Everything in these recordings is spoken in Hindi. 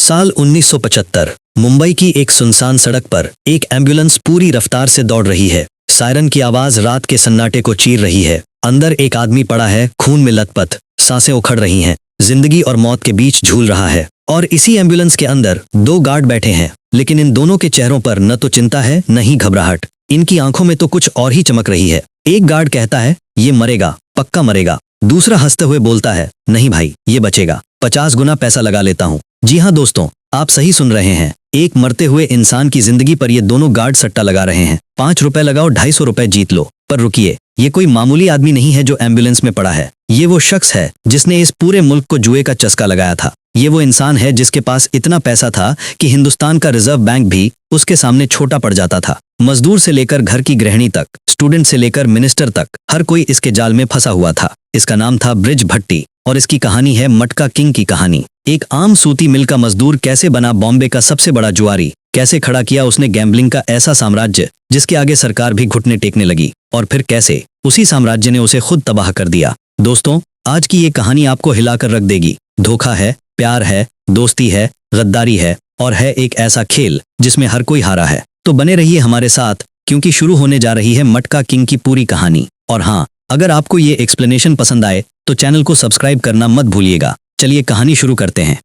साल 1975 मुंबई की एक सुनसान सड़क पर एक एम्बुलेंस पूरी रफ्तार से दौड़ रही है। सायरन की आवाज रात के सन्नाटे को चीर रही है। अंदर एक आदमी पड़ा है, खून में लथपथ, सांसें उखड़ रही हैं, जिंदगी और मौत के बीच झूल रहा है। और इसी एम्बुलेंस के अंदर दो गार्ड बैठे हैं, लेकिन इन दोनों के चेहरों पर न तो चिंता है न ही घबराहट। इनकी आंखों में तो कुछ और ही चमक रही है। एक गार्ड कहता है, ये मरेगा, पक्का मरेगा। दूसरा हंसते हुए बोलता है, नहीं भाई, ये बचेगा, 50 गुना पैसा लगा लेता हूँ। जी हाँ दोस्तों, आप सही सुन रहे हैं। एक मरते हुए इंसान की जिंदगी पर ये दोनों गार्ड सट्टा लगा रहे हैं। 5 रुपए लगाओ, 250 रुपए जीत लो। पर रुकिए, ये कोई मामूली आदमी नहीं है जो एम्बुलेंस में पड़ा है। ये वो शख्स है जिसने इस पूरे मुल्क को जुए का चस्का लगाया था। ये वो इंसान है जिसके पास इतना पैसा था कि हिंदुस्तान का रिजर्व बैंक भी उसके सामने छोटा पड़ जाता था। मजदूर से लेकर घर की गृहिणी तक, स्टूडेंट से लेकर मिनिस्टर तक, हर कोई इसके जाल में फंसा हुआ था। इसका नाम था ब्रिज भट्टी और इसकी कहानी है मटका किंग की कहानी। एक आम सूती मिल का मजदूर कैसे बना बॉम्बे का सबसे बड़ा जुआरी, कैसे खड़ा किया उसने गैम्बलिंग का ऐसा साम्राज्य जिसके आगे सरकार भी घुटने टेकने लगी, और फिर कैसे उसी साम्राज्य ने उसे खुद तबाह कर दिया। दोस्तों, आज की ये कहानी आपको हिलाकर रख देगी। धोखा है, प्यार है, दोस्ती है, गद्दारी है, और है एक ऐसा खेल जिसमें हर कोई हारा है। तो बने रहिए हमारे साथ, क्योंकि शुरू होने जा रही है मटका किंग की पूरी कहानी। और हाँ, अगर आपको ये एक्सप्लेनेशन पसंद आए तो चैनल को सब्सक्राइब करना मत भूलिएगा। चलिए कहानी शुरू करते हैं।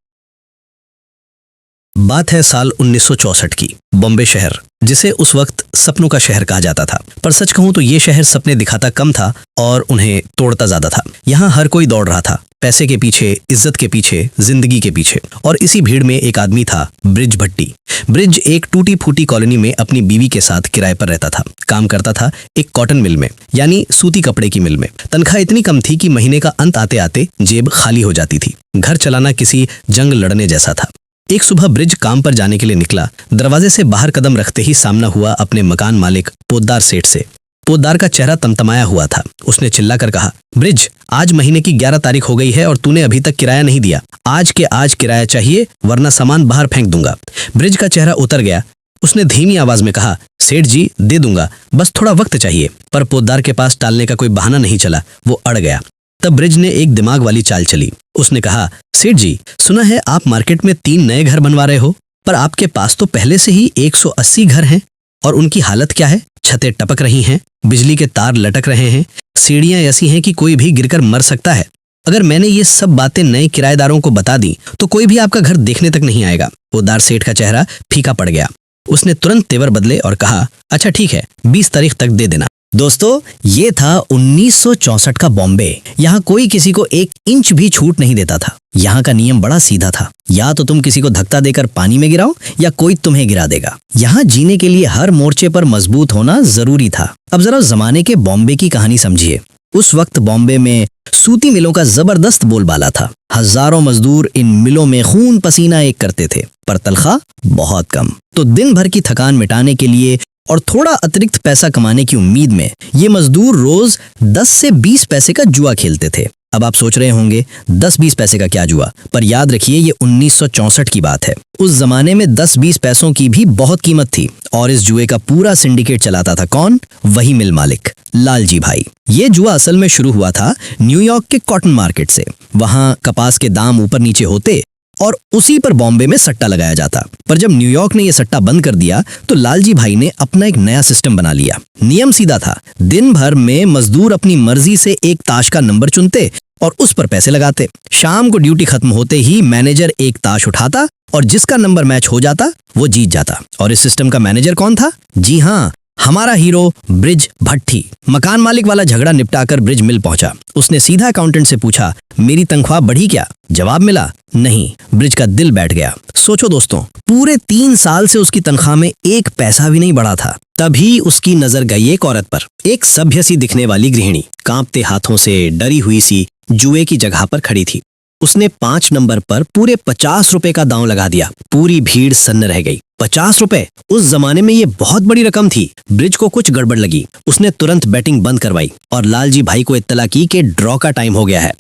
बात है साल 1964 की। बॉम्बे शहर, जिसे उस वक्त सपनों का शहर कहा जाता था, पर सच कहूं तो ये शहर सपने दिखाता कम था और उन्हें तोड़ता ज्यादा था। यहाँ हर कोई दौड़ रहा था, पैसे के पीछे, इज्जत के पीछे, जिंदगी के पीछे। और इसी भीड़ में एक आदमी था, ब्रिज भट्टी। ब्रिज एक टूटी फूटी कॉलोनी में अपनी बीवी के साथ किराए पर रहता था। काम करता था एक कॉटन मिल में, यानी सूती कपड़े की मिल में। तनख्वाह इतनी कम थी कि महीने का अंत आते आते जेब खाली हो जाती थी। घर चलाना किसी जंग लड़ने जैसा था। एक सुबह ब्रिज काम पर जाने के लिए निकला। दरवाजे से बाहर कदम रखते ही सामना हुआ अपने मकान मालिक पोद्दार सेठ से। पोद्दार का चेहरा तमतमाया हुआ था। उसने चिल्लाकर कहा, ब्रिज, आज महीने की 11 तारीख हो गई है और तूने अभी तक किराया नहीं दिया। आज के आज किराया चाहिए, वरना सामान बाहर फेंक दूंगा। ब्रिज का चेहरा उतर गया। उसने धीमी आवाज में कहा, सेठ जी, दे दूंगा, बस थोड़ा वक्त चाहिए। पर पोद्दार के पास टालने का कोई बहाना नहीं चला, वो अड़ गया। तब ब्रिज ने एक दिमाग वाली चाल चली। उसने कहा, सेठ जी, सुना है आप मार्केट में 3 नए घर बनवा रहे हो, पर आपके पास तो पहले से ही 180 घर हैं, और उनकी हालत क्या है? छतें टपक रही हैं, बिजली के तार लटक रहे हैं, सीढ़ियां ऐसी हैं कि कोई भी गिरकर मर सकता है। अगर मैंने ये सब बातें नए किराएदारों को बता दी तो कोई भी आपका घर देखने तक नहीं आएगा। पोद्दार सेठ का चेहरा फीका पड़ गया। उसने तुरंत तेवर बदले और कहा, अच्छा ठीक है, 20 तारीख तक दे देना। दोस्तों, ये था 1964 का बॉम्बे। यहाँ कोई किसी को 1 इंच भी छूट नहीं देता था। यहाँ का नियम बड़ा सीधा था, या तो तुम किसी को धक्का देकर पानी में गिराओ या कोई तुम्हें गिरा देगा। यहाँ जीने के लिए हर मोर्चे पर मजबूत होना जरूरी था। अब जरा जमाने के बॉम्बे की कहानी समझिए। उस वक्त बॉम्बे में सूती मिलों का जबरदस्त बोलबाला था। हजारों मजदूर इन मिलों में खून पसीना एक करते थे, पर तनख्वाह बहुत कम। तो दिन भर की थकान मिटाने के लिए और थोड़ा अतिरिक्त पैसा कमाने की उम्मीद में ये मजदूर रोज 10 से 20 पैसे का जुआ खेलते थे। अब आप सोच रहे होंगे, 10-20 पैसे का क्या जुआ? पर याद रखिए, ये 1964 की बात है। उस जमाने में 10-20 पैसों की भी बहुत कीमत थी। और इस जुए का पूरा सिंडिकेट चलाता था कौन? वही मिल मालिक, लालजी भाई। ये जुआ असल में शुरू हुआ था न्यूयॉर्क के कॉटन मार्केट से। वहां कपास के दाम ऊपर नीचे होते और उसी पर बॉम्बे में सट्टा लगाया जाता। पर जब न्यूयॉर्क ने यह सट्टा बंद कर दिया तो लालजी भाई ने अपना एक नया सिस्टम बना लिया। नियम सीधा था, दिन भर में मजदूर अपनी मर्जी से एक ताश का नंबर चुनते और उस पर पैसे लगाते। शाम को ड्यूटी खत्म होते ही मैनेजर एक ताश उठाता और जिसका नंबर मैच हो जाता वो जीत जाता। और इस सिस्टम का मैनेजर कौन था? जी हाँ, हमारा हीरो ब्रिज भट्टी। मकान मालिक वाला झगड़ा निपटाकर ब्रिज मिल पहुंचा। उसने सीधा अकाउंटेंट से पूछा, मेरी तनख्वाह बढ़ी क्या? जवाब मिला, नहीं। ब्रिज का दिल बैठ गया। सोचो दोस्तों, पूरे 3 साल से उसकी तनख्वाह में 1 पैसा भी नहीं बढ़ा था। तभी उसकी नजर गई एक औरत पर। एक सभ्य सी दिखने वाली गृहिणी कांपते हाथों से डरी हुई सी जुए की जगह पर खड़ी थी। उसने 5 नंबर पर पूरे 50 रुपए का दांव लगा दिया। पूरी भीड़ सन्न रह गई। 50 रुपए उस जमाने में ये बहुत बड़ी रकम थी। ब्रिज को कुछ गड़बड़ लगी। उसने तुरंत बैटिंग बंद करवाई और लालजी भाई को इत्तला की कि ड्रॉ का टाइम हो गया है।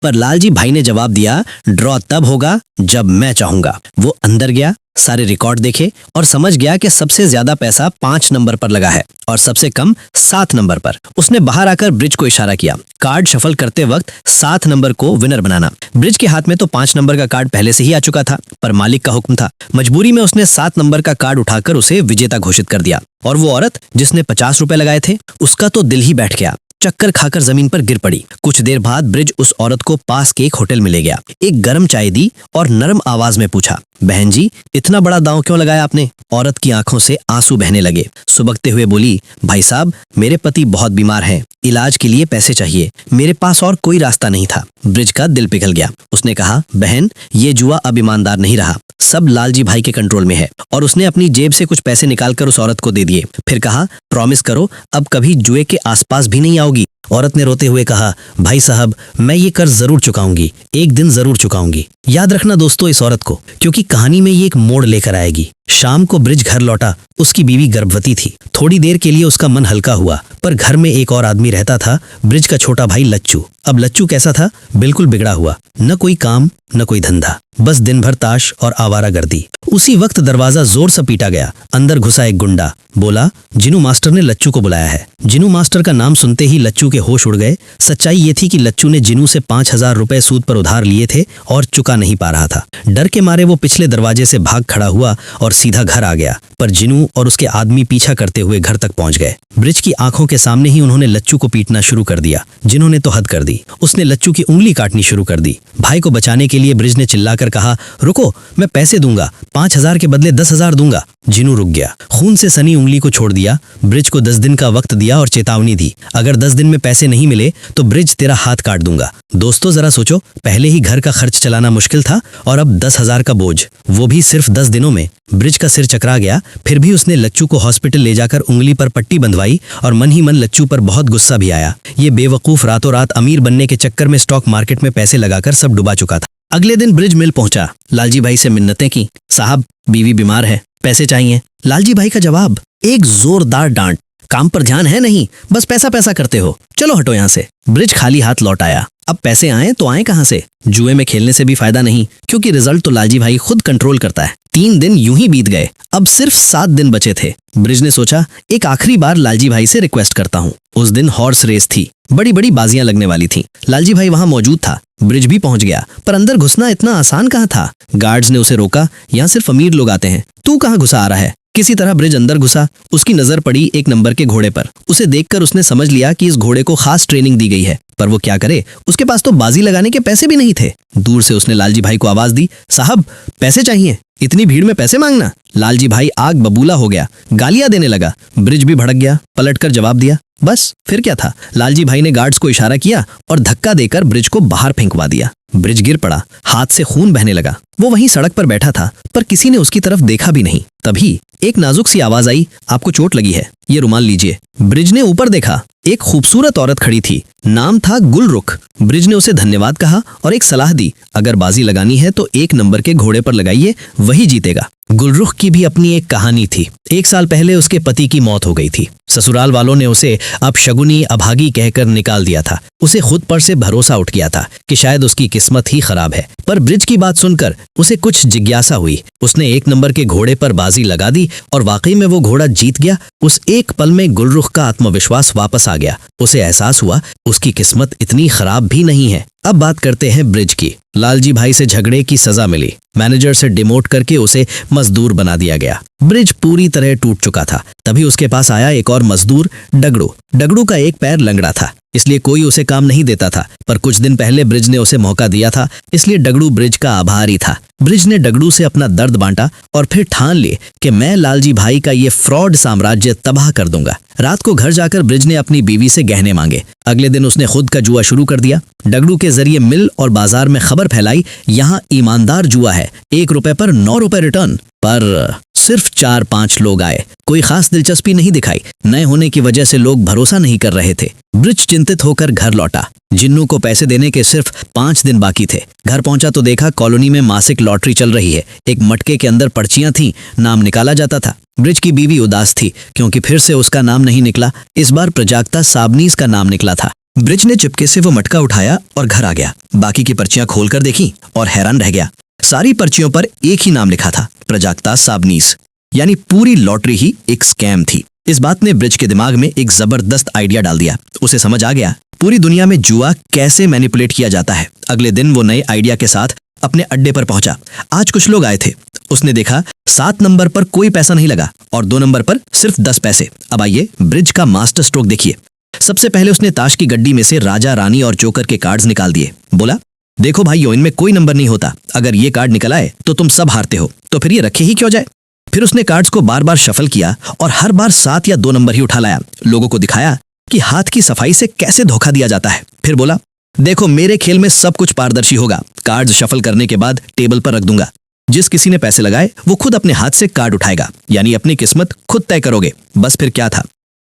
पर लालजी भाई ने जवाब दिया, ड्रॉ तब होगा जब मैं चाहूंगा। वो अंदर गया, सारे रिकॉर्ड देखे और समझ गया कि सबसे ज्यादा पैसा 5 नंबर पर लगा है और सबसे कम 7 नंबर पर। उसने बाहर आकर ब्रिज को इशारा किया, कार्ड शफल करते वक्त 7 नंबर को विनर बनाना। ब्रिज के हाथ में तो 5 नंबर का कार्ड पहले से ही आ चुका था, पर मालिक का हुक्म था। मजबूरी में उसने 7 नंबर का कार्ड उठाकर उसे विजेता घोषित कर दिया और वो औरत जिसने 50 रुपए लगाए थे, उसका तो दिल ही बैठ गया। चक्कर खाकर जमीन पर गिर पड़ी। कुछ देर बाद ब्रिज उस औरत को पास के एक होटल में ले गया, एक गर्म चाय दी और नरम आवाज में पूछा, बहन जी, इतना बड़ा दांव क्यों लगाया आपने? औरत की आंखों से आंसू बहने लगे। सुबकते हुए बोली, भाई साहब, मेरे पति बहुत बीमार हैं, इलाज के लिए पैसे चाहिए, मेरे पास और कोई रास्ता नहीं था। ब्रिज का दिल पिघल गया। उसने कहा, बहन, ये जुआ अब ईमानदार नहीं रहा, सब लालजी भाई के कंट्रोल में है। और उसने अपनी जेब से कुछ पैसे निकालकर उस औरत को दे दिए। फिर कहा, प्रॉमिस करो अब कभी जुए के आसपास भी नहीं आओगी। औरत ने रोते हुए कहा, भाई साहब, मैं ये कर्ज जरूर चुकाऊंगी, एक दिन जरूर चुकाऊंगी। याद रखना दोस्तों इस औरत को, क्योंकि कहानी में ये एक मोड़ लेकर आएगी। शाम को ब्रिज घर लौटा। उसकी बीवी गर्भवती थी। थोड़ी देर के लिए उसका मन हल्का हुआ, पर घर में एक और आदमी रहता था, ब्रिज का छोटा भाई लच्चू। अब लच्चू कैसा था? बिल्कुल बिगड़ा हुआ, न कोई काम न कोई धंधा, बस दिन भर ताश और आवारागर्दी। उसी वक्त दरवाजा जोर से पीटा गया। अंदर घुसा एक गुंडा। बोला, जिनू मास्टर ने लच्चू को बुलाया है। जिनू मास्टर का नाम सुनते ही लच्चू के होश उड़ गए। सच्चाई ये थी कि लच्चू ने जिनू से 5,000 रुपए सूद पर उधार लिए थे और चुका नहीं पा रहा था। डर के मारे वो पिछले दरवाजे से भाग खड़ा हुआ और सीधा घर आ गया, पर जिनू और उसके आदमी पीछा करते हुए घर तक पहुंच गए। ब्रिज की आंखों के सामने ही उन्होंने लच्चू को पीटना शुरू कर दिया। जिन्होंने तो हद कर दी, उसने लच्चू की उंगली काटनी शुरू कर दी। भाई को बचाने के लिए ब्रिज ने चिल्लाकर कहा, रुको, मैं पैसे दूंगा, 5,000 के बदले 10,000 दूंगा। जिनू रुक गया। खून से सनी उंगली को छोड़ दिया। ब्रिज को 10 दिन का वक्त दिया और चेतावनी दी, अगर 10 दिन में पैसे नहीं मिले तो ब्रिज तेरा हाथ काट दूंगा। दोस्तों जरा सोचो, पहले ही घर का खर्च चलाना मुश्किल था और अब 10,000 का बोझ, वो भी सिर्फ 10 दिनों में। ब्रिज का सिर चकरा गया। फिर भी उसने लच्चू को हॉस्पिटल ले जाकर उंगली पर पट्टी बंधवाई और मन ही मन लच्चू पर बहुत गुस्सा भी आया। ये बेवकूफ रातों रात अमीर बनने के चक्कर में स्टॉक मार्केट में पैसे लगाकर सब डुबा चुका था। अगले दिन ब्रिज मिल पहुंचा। लालजी भाई से मिन्नतें की, साहब, बीवी बीमार है, पैसे चाहिए। लालजी भाई का जवाब, एक जोरदार डांट, काम पर ध्यान है नहीं, बस पैसा पैसा करते हो, चलो हटो यहाँ से। ब्रिज खाली हाथ लौट आया। अब पैसे आए तो आए कहाँ से? जुए में खेलने से भी फायदा नहीं, क्योंकि रिजल्ट तो लालजी भाई खुद कंट्रोल करता है। 3 दिन यूं ही बीत गए। अब सिर्फ 7 दिन बचे थे। ब्रिज ने सोचा, एक आखिरी बार लालजी भाई से रिक्वेस्ट करता हूँ। उस दिन हॉर्स रेस थी, बड़ी बड़ी बाजियां लगने वाली थी। लालजी भाई वहां मौजूद था। ब्रिज भी पहुंच गया, पर अंदर घुसना इतना आसान कहाँ था। गार्ड्स ने उसे रोका, यहाँ सिर्फ अमीर लोग आते हैं, तू कहाँ घुसा आ रहा है? किसी तरह ब्रिज अंदर घुसा। उसकी नजर पड़ी एक नंबर के घोड़े पर। उसे देखकर उसने समझ लिया कि इस घोड़े को खास ट्रेनिंग दी गई है, पर वो क्या करे, उसके पास तो बाजी लगाने के पैसे भी नहीं थे। दूर से उसने लालजी भाई को आवाज दी, साहब, पैसे चाहिए, इतनी भीड़ में पैसे मांगना। लालजी भाई आग बबूला हो गया, गालियां देने लगा। ब्रिज भी भड़क गया, पलटकर जवाब दिया। बस फिर क्या था, लालजी भाई ने गार्ड्स को इशारा किया और धक्का देकर ब्रिज को बाहर फेंकवा दिया। ब्रिज गिर पड़ा, हाथ से खून बहने लगा। वो वहीं सड़क पर बैठा था, पर किसी ने उसकी तरफ देखा भी नहीं। तभी एक नाजुक सी आवाज आई, आपको चोट लगी है, ये रुमाल लीजिए। ब्रिज ने ऊपर देखा, एक खूबसूरत औरत खड़ी थी, नाम था गुलरुख। ब्रिज ने उसे धन्यवाद कहा और एक सलाह दी, अगर बाजी लगानी है तो 1 नंबर के घोड़े पर लगाइए, वही जीतेगा। गुलरुख की भी अपनी एक कहानी थी। 1 साल पहले उसके पति की मौत हो गई थी। ससुराल वालों ने उसे अपशगुनी अभागी कहकर निकाल दिया था। उसे खुद पर से भरोसा उठ गया था कि शायद उसकी किस्मत ही खराब है। पर ब्रिज की बात सुनकर उसे कुछ जिज्ञासा हुई। उसने 1 नंबर के घोड़े पर बाजी लगा दी और वाकई में वो घोड़ा जीत गया। उस एक पल में गुलरुख का आत्मविश्वास वापस आ गया। उसे एहसास हुआ उसकी किस्मत इतनी खराब भी नहीं है। अब बात करते हैं ब्रिज की। लालजी भाई से झगड़े की सजा मिली। मैनेजर से डिमोट करके उसे मजदूर बना दिया गया। ब्रिज पूरी तरह टूट चुका था। तभी उसके पास आया एक और मजदूर, डगड़ू। डगड़ू का एक पैर लंगड़ा था, इसलिए कोई उसे काम नहीं देता था। पर कुछ दिन पहले ब्रिज ने उसे मौका दिया था, इसलिए डगड़ू ब्रिज का आभारी था। ब्रिज ने डगड़ू से अपना दर्द बांटा और फिर ठान लिए कि मैं लालजी भाई का ये फ्रॉड साम्राज्य तबाह कर दूंगा। रात को घर जाकर ब्रिज ने अपनी बीवी से गहने मांगे। अगले दिन उसने खुद का जुआ शुरू कर दिया। डगड़ू के जरिए मिल और बाजार में खबर फैलाई, यहाँ ईमानदार जुआ है, 1 रुपए पर 9 रुपए रिटर्न। पर सिर्फ 4-5 लोग आए, कोई खास दिलचस्पी नहीं दिखाई। नए होने की वजह से लोग भरोसा नहीं कर रहे थे। ब्रिज चिंतित होकर घर लौटा। जिन्नू को पैसे देने के सिर्फ 5 दिन बाकी थे। घर पहुंचा तो देखा कॉलोनी में मासिक लॉटरी चल रही है। एक मटके के अंदर पर्चियां थीं, नाम निकाला जाता था। ब्रिज की बीवी उदास थी, क्योंकि फिर से उसका नाम नहीं निकला। इस बार प्रजाक्ता साबनीस का नाम निकला था। ब्रिज ने चुपके से वो मटका उठाया और घर आ गया। बाकी की पर्चियां खोलकर देखी और हैरान रह गया। सारी पर्चियों पर एक ही नाम लिखा था, प्रजाक्ता साबनीस, यानी पूरी लॉटरी ही एक स्कैम थी। इस बात ने ब्रिज के दिमाग में एक जबरदस्त आइडिया डाल दिया। उसे समझ आ गया पूरी दुनिया में जुआ कैसे मैनिपुलेट किया जाता है। अगले दिन वो नए आइडिया के साथ अपने अड्डे पर पहुंचा। आज कुछ लोग आए थे। उसने देखा 7 नंबर पर कोई पैसा नहीं लगा और 2 नंबर पर सिर्फ 10 पैसे। अब आइए ब्रिज का मास्टर स्ट्रोक देखिए। सबसे पहले उसने ताश की गड्डी में से राजा, रानी और जोकर के कार्ड्स निकाल दिए। बोला, देखो भाइयों, इनमें कोई नंबर नहीं होता। अगर ये कार्ड निकल आए तो तुम सब हारते हो, तो फिर ये रखे ही क्यों जाए। फिर उसने कार्ड्स को बार बार शफल किया और हर बार 7 या 2 नंबर ही उठा लाया। लोगों को दिखाया कि हाथ की सफाई से कैसे धोखा दिया जाता है। फिर बोला, देखो मेरे खेल में सब कुछ पारदर्शी होगा। कार्ड शफल करने के बाद टेबल पर रख दूंगा। जिस किसी ने पैसे लगाए वो खुद अपने हाथ से कार्ड उठाएगा, यानी अपनी किस्मत खुद तय करोगे। बस फिर क्या था,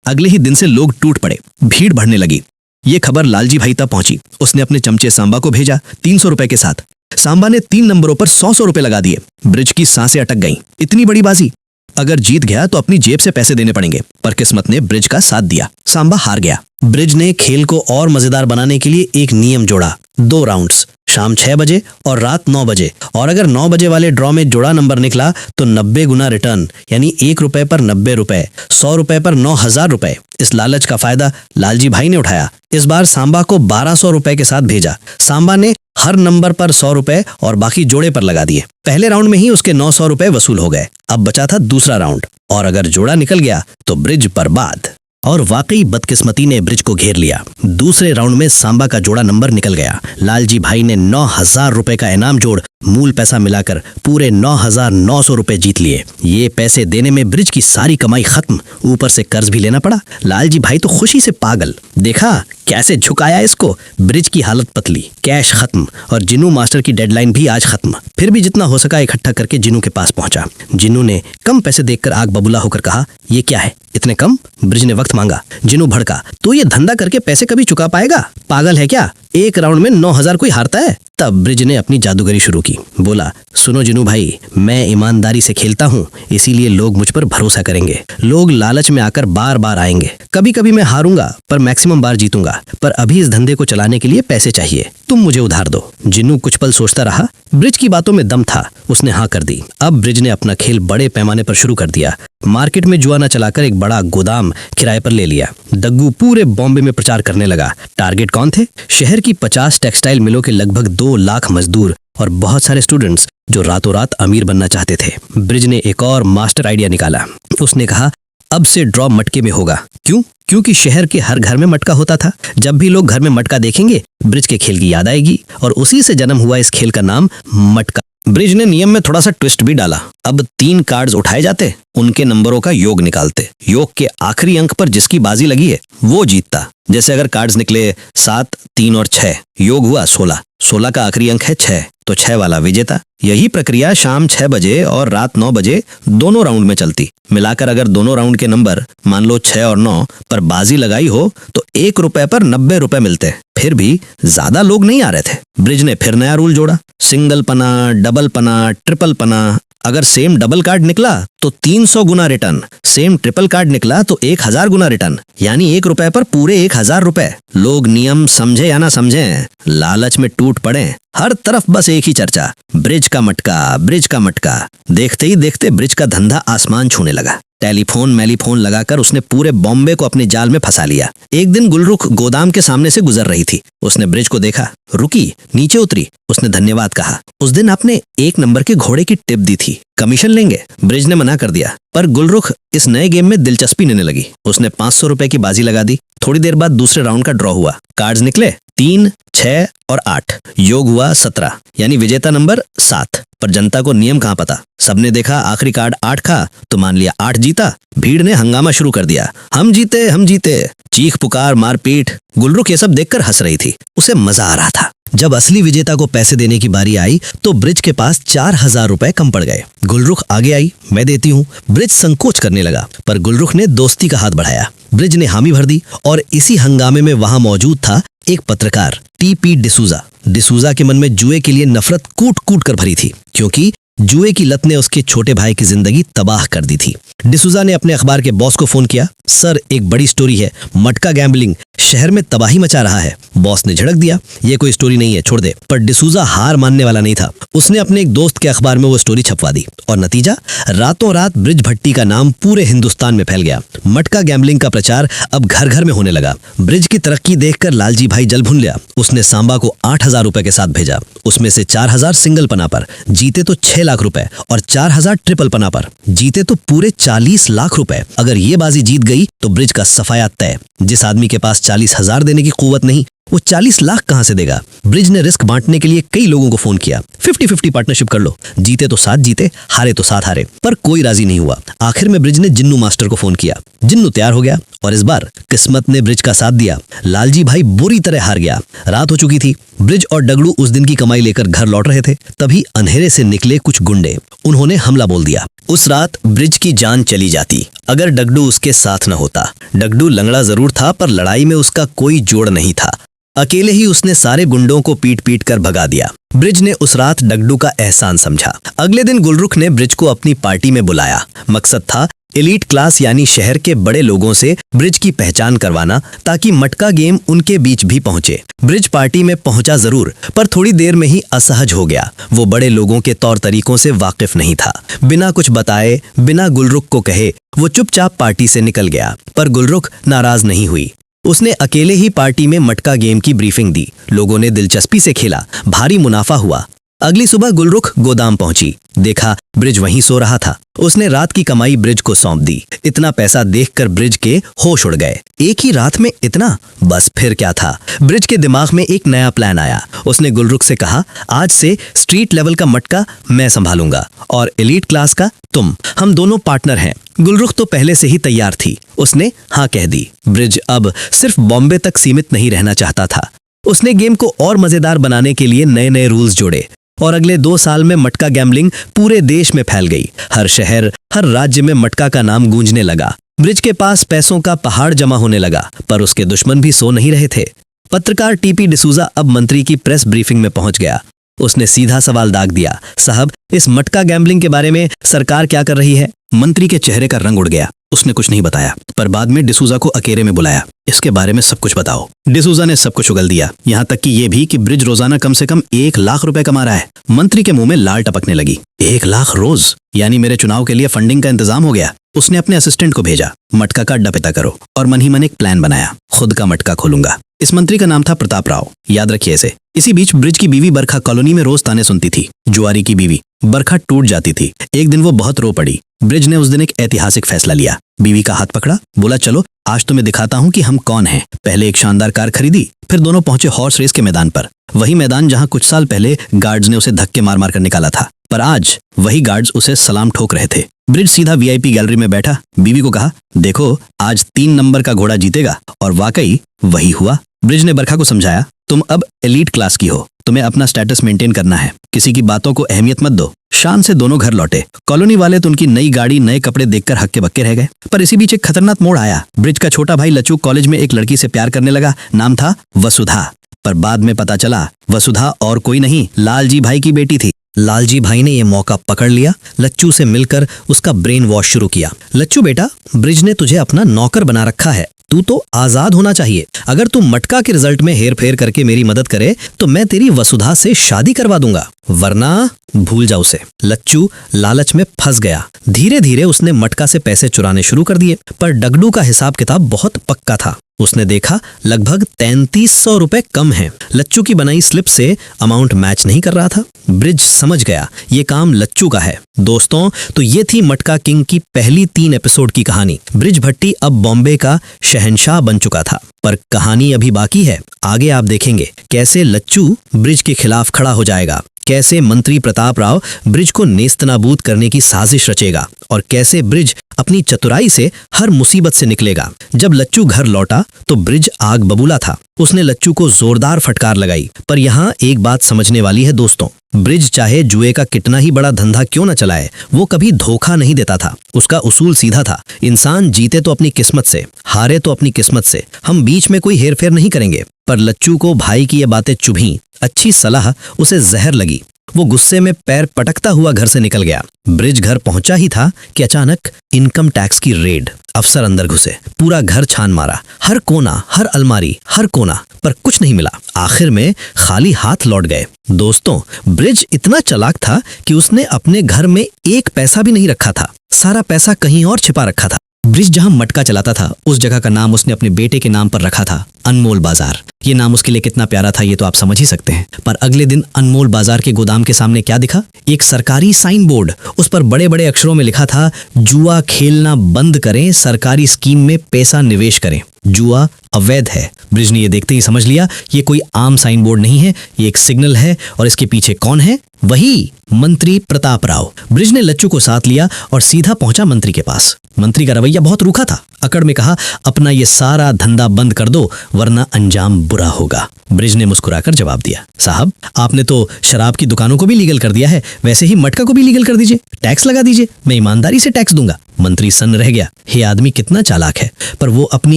अगले ही दिन से लोग टूट पड़े, भीड़ बढ़ने लगी। ये खबर लालजी भाई तक पहुंची। उसने अपने चमचे सांबा को भेजा 300 रुपए के साथ। सांबा ने 3 नंबरों पर 100 रुपए लगा दिए। ब्रिज की सांसें अटक गईं। इतनी बड़ी बाजी, अगर जीत गया तो अपनी जेब से पैसे देने पड़ेंगे, पर किस्मत ने ब्रिज का साथ दिया। सांबा हार गया। ब्रिज ने खेल को और मजेदार बनाने के लिए एक नियम जोड़ा, 2 राउंड्स, शाम 6 बजे और रात 9 बजे। और अगर 9 बजे वाले ड्रॉ में जुड़ा नंबर निकला तो 90 गुना रिटर्न, यानी 1 रुपए पर 90 रुपए, 100 रुपए पर 9000 रुपए। इस लालच का फायदा लालजी भाई ने उठाया। इस बार सांबा को 1200 रुपए के साथ भेजा। सांबा ने हर नंबर पर 100 रुपए और बाकी जोड़े पर लगा दिए। पहले राउंड में ही उसके 900 रुपए वसूल हो गए। अब बचा था दूसरा राउंड, और अगर जोड़ा निकल गया तो ब्रिज बर्बाद। और वाकई बदकिस्मती ने ब्रिज को घेर लिया। दूसरे राउंड में सांबा का जोड़ा नंबर निकल गया। लालजी भाई ने 9000 रुपए का इनाम जोड़ मूल पैसा मिलाकर पूरे 9900 रुपए जीत लिए। ये पैसे देने में ब्रिज की सारी कमाई खत्म, ऊपर से कर्ज भी लेना पड़ा। लालजी भाई तो खुशी से पागल। देखा कैसे झुकाया इसको। ब्रिज की हालत पतली, कैश खत्म और जिन्नू मास्टर की डेडलाइन भी आज खत्म। फिर भी जितना हो सका इकट्ठा करके जिन्नू के पास पहुंचा। जिन्नू ने कम पैसे देखकर आग बबूला होकर कहा, ये क्या है, इतने कम। ब्रिज ने वक्त मांगा। जिन्नू भड़का, तो ये धंधा करके पैसे कभी चुका पाएगा, पागल है क्या। एक राउंड में 9000 कोई हारता है। तब ब्रिज ने अपनी जादूगरी शुरू की। बोला, सुनो जिन्नू भाई, मैं ईमानदारी से खेलता हूँ, इसीलिए लोग मुझ पर भरोसा करेंगे। लोग लालच में आकर बार बार आएंगे। कभी कभी मैं हारूंगा पर मैक्सिमम बार जीतूंगा। पर अभी इस धंधे को चलाने के लिए पैसे चाहिए, तुम मुझे उधार दो। जिन्नू कुछ पल सोचता रहा। ब्रिज की बातों में दम था, उसने हाँ कर दी। अब ब्रिज ने अपना खेल बड़े पैमाने पर शुरू कर दिया। मार्केट में जुआ न चलाकर एक बड़ा गोदाम किराए पर ले लिया। दग्गू पूरे बॉम्बे में प्रचार करने लगा। टारगेट कौन थे? शहर की 50 टेक्सटाइल मिलों के लगभग 2 लाख मजदूर और बहुत सारे स्टूडेंट्स जो रातों रात अमीर बनना चाहते थे। ब्रिज ने एक और मास्टर आइडिया निकाला। उसने कहा, अब से ड्रॉ मटके में होगा। क्यों? क्योंकि शहर के हर घर में मटका होता था। जब भी लोग घर में मटका देखेंगे ब्रिज के खेल की याद आएगी, और उसी से जन्म हुआ इस खेल का नाम मटका। ब्रिज ने नियम में थोड़ा सा ट्विस्ट भी डाला। अब 3 कार्ड्स उठाए जाते, उनके नंबरों का योग निकालते। योग के आखिरी अंक पर जिसकी बाजी लगी है वो जीतता। जैसे अगर कार्ड्स निकले 7, 3 और 6, योग हुआ 16। 16 का आखिरी अंक है 6, तो 6 वाला विजेता। यही प्रक्रिया शाम 6 बजे और रात 9 बजे दोनों राउंड में चलती। मिलाकर अगर दोनों राउंड के नंबर मान लो 6 और 9 पर बाजी लगाई हो तो 1 रुपए पर 90 रुपए मिलते। फिर भी ज्यादा लोग नहीं आ रहे थे। ब्रिज ने फिर नया रूल जोड़ा, सिंगल पना, डबल पना, ट्रिपल पना। अगर सेम डबल कार्ड निकला तो 300 गुना रिटर्न, सेम ट्रिपल कार्ड निकला तो 1000 गुना रिटर्न, यानी 1 रुपए पर पूरे 1000 रुपए। लोग नियम समझे या ना समझे, लालच में टूट पड़े। हर तरफ बस एक ही चर्चा, ब्रिज का मटका, ब्रिज का मटका। देखते ही देखते ब्रिज का धंधा आसमान छूने लगा। टेलीफोन मैलीफोन लगाकर उसने पूरे बॉम्बे को अपने जाल में फंसा लिया। एक दिन गुलरुख गोदाम के सामने से गुजर रही थी। उसने ब्रिज को देखा, रुकी, नीचे उतरी। उसने धन्यवाद कहा। उस दिन आपने 1 नंबर के घोड़े की टिप दी थी, कमीशन लेंगे? ब्रिज ने मना कर दिया, पर गुलरुख इस नए गेम में दिलचस्पी लेने लगी। उसने 500 रुपए की बाजी लगा दी। थोड़ी देर बाद दूसरे राउंड का ड्रॉ हुआ। कार्ड्स निकले 3, 6 और 8। योग हुआ 17, यानी विजेता नंबर 7। पर जनता को नियम कहाँ पता। सबने देखा आखिरी कार्ड 8 का तो मान लिया 8 जीता। भीड़ ने हंगामा शुरू कर दिया, हम जीते, हम जीते। चीख पुकार, मारपीट। गुलरुख ये सब देखकर हंस रही थी, उसे मजा आ रहा था। जब असली विजेता को पैसे देने की बारी आई तो ब्रिज के पास 4000 रुपए कम पड़ गए। गुलरुख आगे आई, मैं देती हूँ। ब्रिज संकोच करने लगा, पर गुलरुख ने दोस्ती का हाथ बढ़ाया। ब्रिज ने हामी भर दी, और इसी हंगामे में वहां मौजूद था एक पत्रकार, टीपी डिसूजा। डिसूजा के मन में जुए के लिए नफरत कूट कूट कर भरी थी, क्योंकि जुए की लत ने उसके छोटे भाई की जिंदगी तबाह कर दी थी। डिसूजा ने अपने अखबार के बॉस को फोन किया। सर, एक बड़ी स्टोरी है, मटका गैम्बलिंग शहर में तबाही मचा रहा है। बॉस ने झड़क दिया, ये कोई स्टोरी नहीं है, छोड़ दे। पर डिसूजा हार मानने वाला नहीं था। उसने अपने एक दोस्त के अखबार में वो स्टोरी छपवा दी और नतीजा, रातों रात ब्रिज भट्टी का नाम पूरे हिंदुस्तान में फैल गया। मटका गैम्बलिंग का प्रचार अब घर घर में होने लगा। ब्रिज की तरक्की देखकर लालजी भाई जल भुन लिया। उसने सांबा को 8,000 रुपए के साथ भेजा। उसमें से 4,000 सिंगल पना पर, जीते तो 6 लाख रुपए, और 4,000 ट्रिपल पना पर, जीते तो पूरे 40 लाख रुपए। अगर ये बाजी जीत गई तो ब्रिज का सफाया तय। जिस आदमी के पास 40,000 देने की कुव्वत नहीं, वो 40 लाख कहां से देगा। ब्रिज ने रिस्क बांटने के लिए कई लोगों को फोन किया। 50-50 पार्टनरशिप कर लो, जीते तो 7 जीते, हारे तो 7 हारे। पर कोई राजी नहीं हुआ। आखिर में ब्रिज ने जिन्नू मास्टर को फोन किया। जिन्नू तैयार हो गया और इस बार किस्मत ने ब्रिज का साथ दिया। लालजी भाई बुरी तरह हार गया। रात हो चुकी थी। ब्रिज और डगड़ू उस दिन की कमाई लेकर घर लौट रहे थे। तभी अंधेरे से निकले कुछ गुंडे। उन्होंने हमला बोल दिया। उस रात ब्रिज की जान चली जाती अगर डगडू उसके साथ न होता। डगडू लंगड़ा जरूर था, पर लड़ाई में उसका कोई जोड़ नहीं था। अकेले ही उसने सारे गुंडों को पीट पीट कर भगा दिया। ब्रिज ने उस रात डगडू का एहसान समझा। अगले दिन गुलरुख ने ब्रिज को अपनी पार्टी में बुलाया। मकसद था एलीट क्लास यानी शहर के बड़े लोगों से ब्रिज की पहचान करवाना, ताकि मटका गेम उनके बीच भी पहुंचे। ब्रिज पार्टी में पहुंचा जरूर, पर थोड़ी देर में ही असहज हो गया। वो बड़े लोगों के तौर तरीकों से वाकिफ नहीं था। बिना कुछ बताए, बिना गुलरुख को कहे, वो चुपचाप पार्टी से निकल गया। पर गुलरुख नाराज नहीं हुई। उसने अकेले ही पार्टी में मटका गेम की ब्रीफिंग दी। लोगों ने दिलचस्पी से खेला। भारी मुनाफा हुआ। अगली सुबह गुलरुख गोदाम पहुंची। देखा ब्रिज वहीं सो रहा था। उसने रात की कमाई ब्रिज को सौंप दी। इतना पैसा देखकर ब्रिज के होश उड़ गए। एक ही रात में इतना? बस फिर क्या था। ब्रिज के दिमाग में एक नया प्लान आया। उसने गुलरुख से कहा, आज से स्ट्रीट लेवल का मटका मैं संभालूंगा और एलीट क्लास का तुम। हम दोनों पार्टनर हैं। गुलरुख तो पहले से ही तैयार थी। उसने हाँ कह दी। ब्रिज अब सिर्फ बॉम्बे तक सीमित नहीं रहना चाहता था। उसने गेम को और मजेदार बनाने के लिए नए नए रूल्स जोड़े और अगले 2 साल में मटका गैम्बलिंग पूरे देश में फैल गई। हर शहर, हर राज्य में मटका का नाम गूंजने लगा। ब्रिज के पास पैसों का पहाड़ जमा होने लगा, पर उसके दुश्मन भी सो नहीं रहे थे। पत्रकार टीपी डिसूजा अब मंत्री की प्रेस ब्रीफिंग में पहुंच गया। उसने सीधा सवाल दाग दिया, साहब, इस मटका गैम्बलिंग के बारे में सरकार क्या कर रही है? मंत्री के चेहरे का रंग उड़ गया। उसने कुछ नहीं बताया, पर बाद में डिसूजा को अकेले में बुलाया। इसके बारे में सब कुछ बताओ। डिसूजा ने सब कुछ उगल दिया, यहाँ तक कि ये भी कि ब्रिज रोजाना कम से कम 1 लाख रुपए कमा रहा है। मंत्री के मुंह में लाल टपकने लगी। 1 लाख रोज? यानी मेरे चुनाव के लिए फंडिंग का इंतजाम हो गया। उसने अपने असिस्टेंट को भेजा, मटका का अड्डा पिता करो, और मन ही मन एक प्लान बनाया, खुद का मटका खोलूंगा। इस मंत्री का नाम था प्रताप राव, याद रखिए इसे। इसी बीच ब्रिज की बीवी बरखा कॉलोनी में रोज ताने सुनती थी। जुआरी की बीवी। बरखा टूट जाती थी। एक दिन वो बहुत रो पड़ी। ब्रिज ने उस दिन एक ऐतिहासिक फैसला लिया। बीवी का हाथ पकड़ा, बोला, चलो आज तुम्हें दिखाता हूँ कि हम कौन हैं। पहले एक शानदार कार खरीदी, फिर दोनों पहुंचे हॉर्स रेस के मैदान पर। वही मैदान जहाँ कुछ साल पहले गार्ड्स ने उसे धक्के मार मार कर निकाला था, पर आज वही गार्ड्स उसे सलाम ठोक रहे थे। ब्रिज सीधा वीआईपी गैलरी में बैठा। बीवी को कहा, देखो आज 3 नंबर का घोड़ा जीतेगा। और वाकई वही हुआ। ब्रिज ने बरखा को समझाया, तुम अब एलीट क्लास की हो, तुम्हें अपना स्टेटस मेंटेन करना है, किसी की बातों को अहमियत मत दो। शान से दोनों घर लौटे। कॉलोनी वाले तो उनकी नई गाड़ी, नए कपड़े देखकर हक्के बक्के रह गए। पर इसी बीच एक खतरनाक मोड़ आया। ब्रिज का छोटा भाई लच्चू कॉलेज में एक लड़की से प्यार करने लगा। नाम था वसुधा। पर बाद में पता चला वसुधा और कोई नहीं, लालजी भाई की बेटी थी। लालजी भाई ने यह मौका पकड़ लिया। लच्चू से मिलकर उसका ब्रेन वॉश शुरू किया। लच्चू बेटा, ब्रिज ने तुझे अपना नौकर बना रखा है, तू तो आजाद होना चाहिए। अगर तू मटका के रिजल्ट में हेर फेर करके मेरी मदद करे तो मैं तेरी वसुधा से शादी करवा दूंगा, वरना भूल जा उसे। लच्चू लालच में फंस गया। धीरे धीरे उसने मटका से पैसे चुराने शुरू कर दिए। पर डगडू का हिसाब किताब बहुत पक्का था। उसने देखा लगभग 3300 रुपए कम हैं। लच्चू की बनाई स्लिप से अमाउंट मैच नहीं कर रहा था। ब्रिज समझ गया ये काम लच्चू का है। दोस्तों, तो ये थी मटका किंग की पहली 3 एपिसोड की कहानी। ब्रिज भट्टी अब बॉम्बे का शहंशाह बन चुका था, पर कहानी अभी बाकी है। आगे आप देखेंगे कैसे लच्चू ब्रिज के खिलाफ खड़ा हो जाएगा, कैसे मंत्री प्रताप राव ब्रिज को नेस्तनाबूद करने की साजिश रचेगा, और कैसे ब्रिज अपनी चतुराई से हर मुसीबत से निकलेगा। जब लच्चू घर लौटा तो ब्रिज आग बबूला था। उसने लच्चू को जोरदार फटकार लगाई। पर यहाँ एक बात समझने वाली है दोस्तों, ब्रिज चाहे जुए का कितना ही बड़ा धंधा क्यों न चलाए, वो कभी धोखा नहीं देता था। उसका उसूल सीधा था, इंसान जीते तो अपनी किस्मत से, हारे तो अपनी किस्मत से, हम बीच में कोई हेरफेर नहीं करेंगे। पर लच्चू को भाई की ये बातें चुभी। अच्छी सलाह उसे जहर लगी। वो गुस्से में पैर पटकता हुआ घर से निकल गया। ब्रिज घर पहुंचा ही था कि अचानक इनकम टैक्स की रेड। अफसर अंदर घुसे, पूरा घर छान मारा, हर कोना, हर अलमारी, हर कोना, पर कुछ नहीं मिला। आखिर में खाली हाथ लौट गए। दोस्तों, ब्रिज इतना चालाक था कि उसने अपने घर में एक पैसा भी नहीं रखा था। सारा पैसा कहीं और छिपा रखा था। ब्रिज जहां मटका चलाता था उस जगह का नाम उसने अपने बेटे के नाम पर रखा था, अनमोल बाजार। ये नाम उसके लिए कितना प्यारा था ये तो आप समझ ही सकते हैं। पर अगले दिन अनमोल बाजार के गोदाम के सामने क्या दिखा? एक सरकारी साइन बोर्ड। उस पर बड़े बड़े अक्षरों में लिखा था, जुआ खेलना बंद करें, सरकारी स्कीम में पैसा निवेश करें, जुआ अवैध है। ब्रिज ने ये देखते ही समझ लिया ये कोई आम साइन बोर्ड नहीं है, ये एक सिग्नल है। और इसके पीछे कौन है? वही मंत्री प्रताप राव। ब्रिज ने लच्चू को साथ लिया और सीधा पहुंचा मंत्री के पास। मंत्री का रवैया बहुत रूखा था। अकड़ में कहा, अपना ये सारा धंधा बंद कर दो वरना अंजाम बुरा होगा। ब्रिज ने मुस्कुराकर जवाब दिया, साहब आपने तो शराब की दुकानों को भी लीगल कर दिया है, वैसे ही मटका को भी लीगल कर दीजिए, टैक्स लगा दीजिए, मैं ईमानदारी से टैक्स दूंगा। मंत्री सन्न रह गया। ये आदमी कितना चालाक है, पर वो अपनी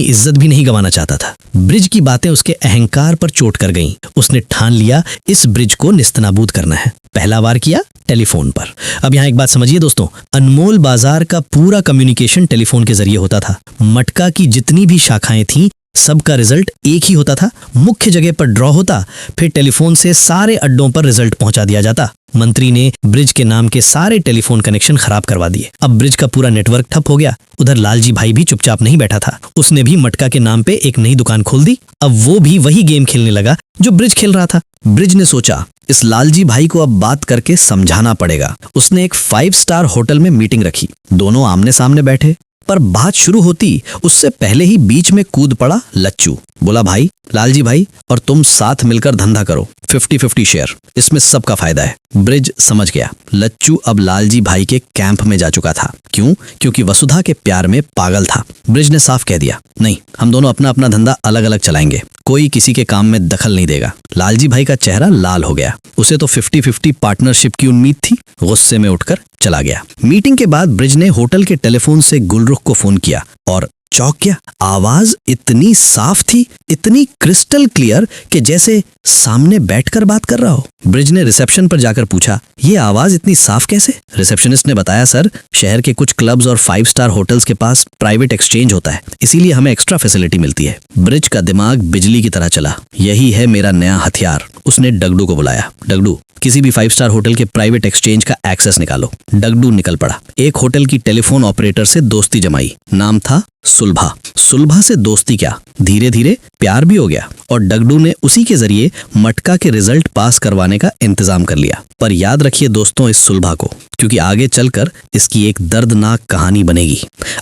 इज्जत भी नहीं गंवाना चाहता था। ब्रिज की बातें उसके अहंकार पर चोट कर गईं। उसने ठान लिया इस ब्रिज को निस्तनाबूद करना है। पहला वार किया टेलीफोन पर। अब यहाँ एक बात समझिए दोस्तों, अनमोल बाजार का पूरा कम्युनिकेशन टेलीफोन के जरिए होता था। मटका की जितनी भी शाखाएं थीं सबका रिजल्ट एक ही होता था। मुख्य जगह पर ड्रॉ होता, फिर टेलीफोन से सारे अड्डों पर रिजल्ट पहुंचा दिया जाता। मंत्री ने ब्रिज के नाम के सारे टेलीफोन कनेक्शन खराब करवा दिए। अब ब्रिज का पूरा नेटवर्क ठप हो गया। उधर लालजी भाई भी चुपचाप नहीं बैठा था। उसने भी मटका के नाम पे एक नई दुकान खोल दी। अब वो भी वही गेम खेलने लगा जो ब्रिज खेल रहा था। ब्रिज ने सोचा, इस लालजी भाई को अब बात करके समझाना पड़ेगा। उसने एक 5 स्टार होटल में मीटिंग रखी। दोनों आमने सामने बैठे, पर बात शुरू होती उससे पहले ही बीच में कूद पड़ा लच्चू। बोला, भाई लालजी भाई और तुम साथ मिलकर धंधा करो, 50-50 शेयर, इसमें सबका फायदा है। ब्रिज समझ गया, लच्चू अब लालजी भाई के कैंप में जा चुका था। क्यों? क्योंकि वसुधा के प्यार में पागल था। ब्रिज ने साफ कह दिया, नहीं, हम दोनों अपना अपना धंधा अलग अलग चलाएंगे, कोई किसी के काम में दखल नहीं देगा। लालजी भाई का चेहरा लाल हो गया। उसे तो 50-50 पार्टनरशिप की उम्मीद थी। गुस्से में उठकर चला गया। मीटिंग के बाद ब्रिज ने होटल के टेलीफोन से गुलरुख को फोन किया और चौंक गया। आवाज इतनी साफ थी, इतनी क्रिस्टल क्लियर कि जैसे सामने बैठकर बात कर रहा हो। ब्रिज ने रिसेप्शन पर जाकर पूछा, ये आवाज इतनी साफ कैसे? रिसेप्शनिस्ट ने बताया, सर शहर के कुछ क्लब्स और 5 स्टार होटल्स के पास प्राइवेट एक्सचेंज होता है, इसीलिए हमें एक्स्ट्रा फैसिलिटी मिलती है। ब्रिज का दिमाग बिजली की तरह चला। यही है मेरा नया हथियार। उसने डगडू को बुलाया। डगडू, किसी भी 5 स्टार होटल के प्राइवेट एक्सचेंज का एक्सेस निकालो। डगडू निकल पड़ा। एक होटल की टेलीफोन ऑपरेटर से दोस्ती जमाई। नाम था सुलभा। सुलभा से दोस्ती क्या, धीरे धीरे प्यार भी हो गया और डगडू ने उसी के जरिए मटका के रिजल्ट पास करवाने का इंतजाम कर लिया। पर याद रखिए दोस्तों इस सुलभा को, क्योंकि आगे चलकर इसकी एक दर्दनाक कहानी बनेगी।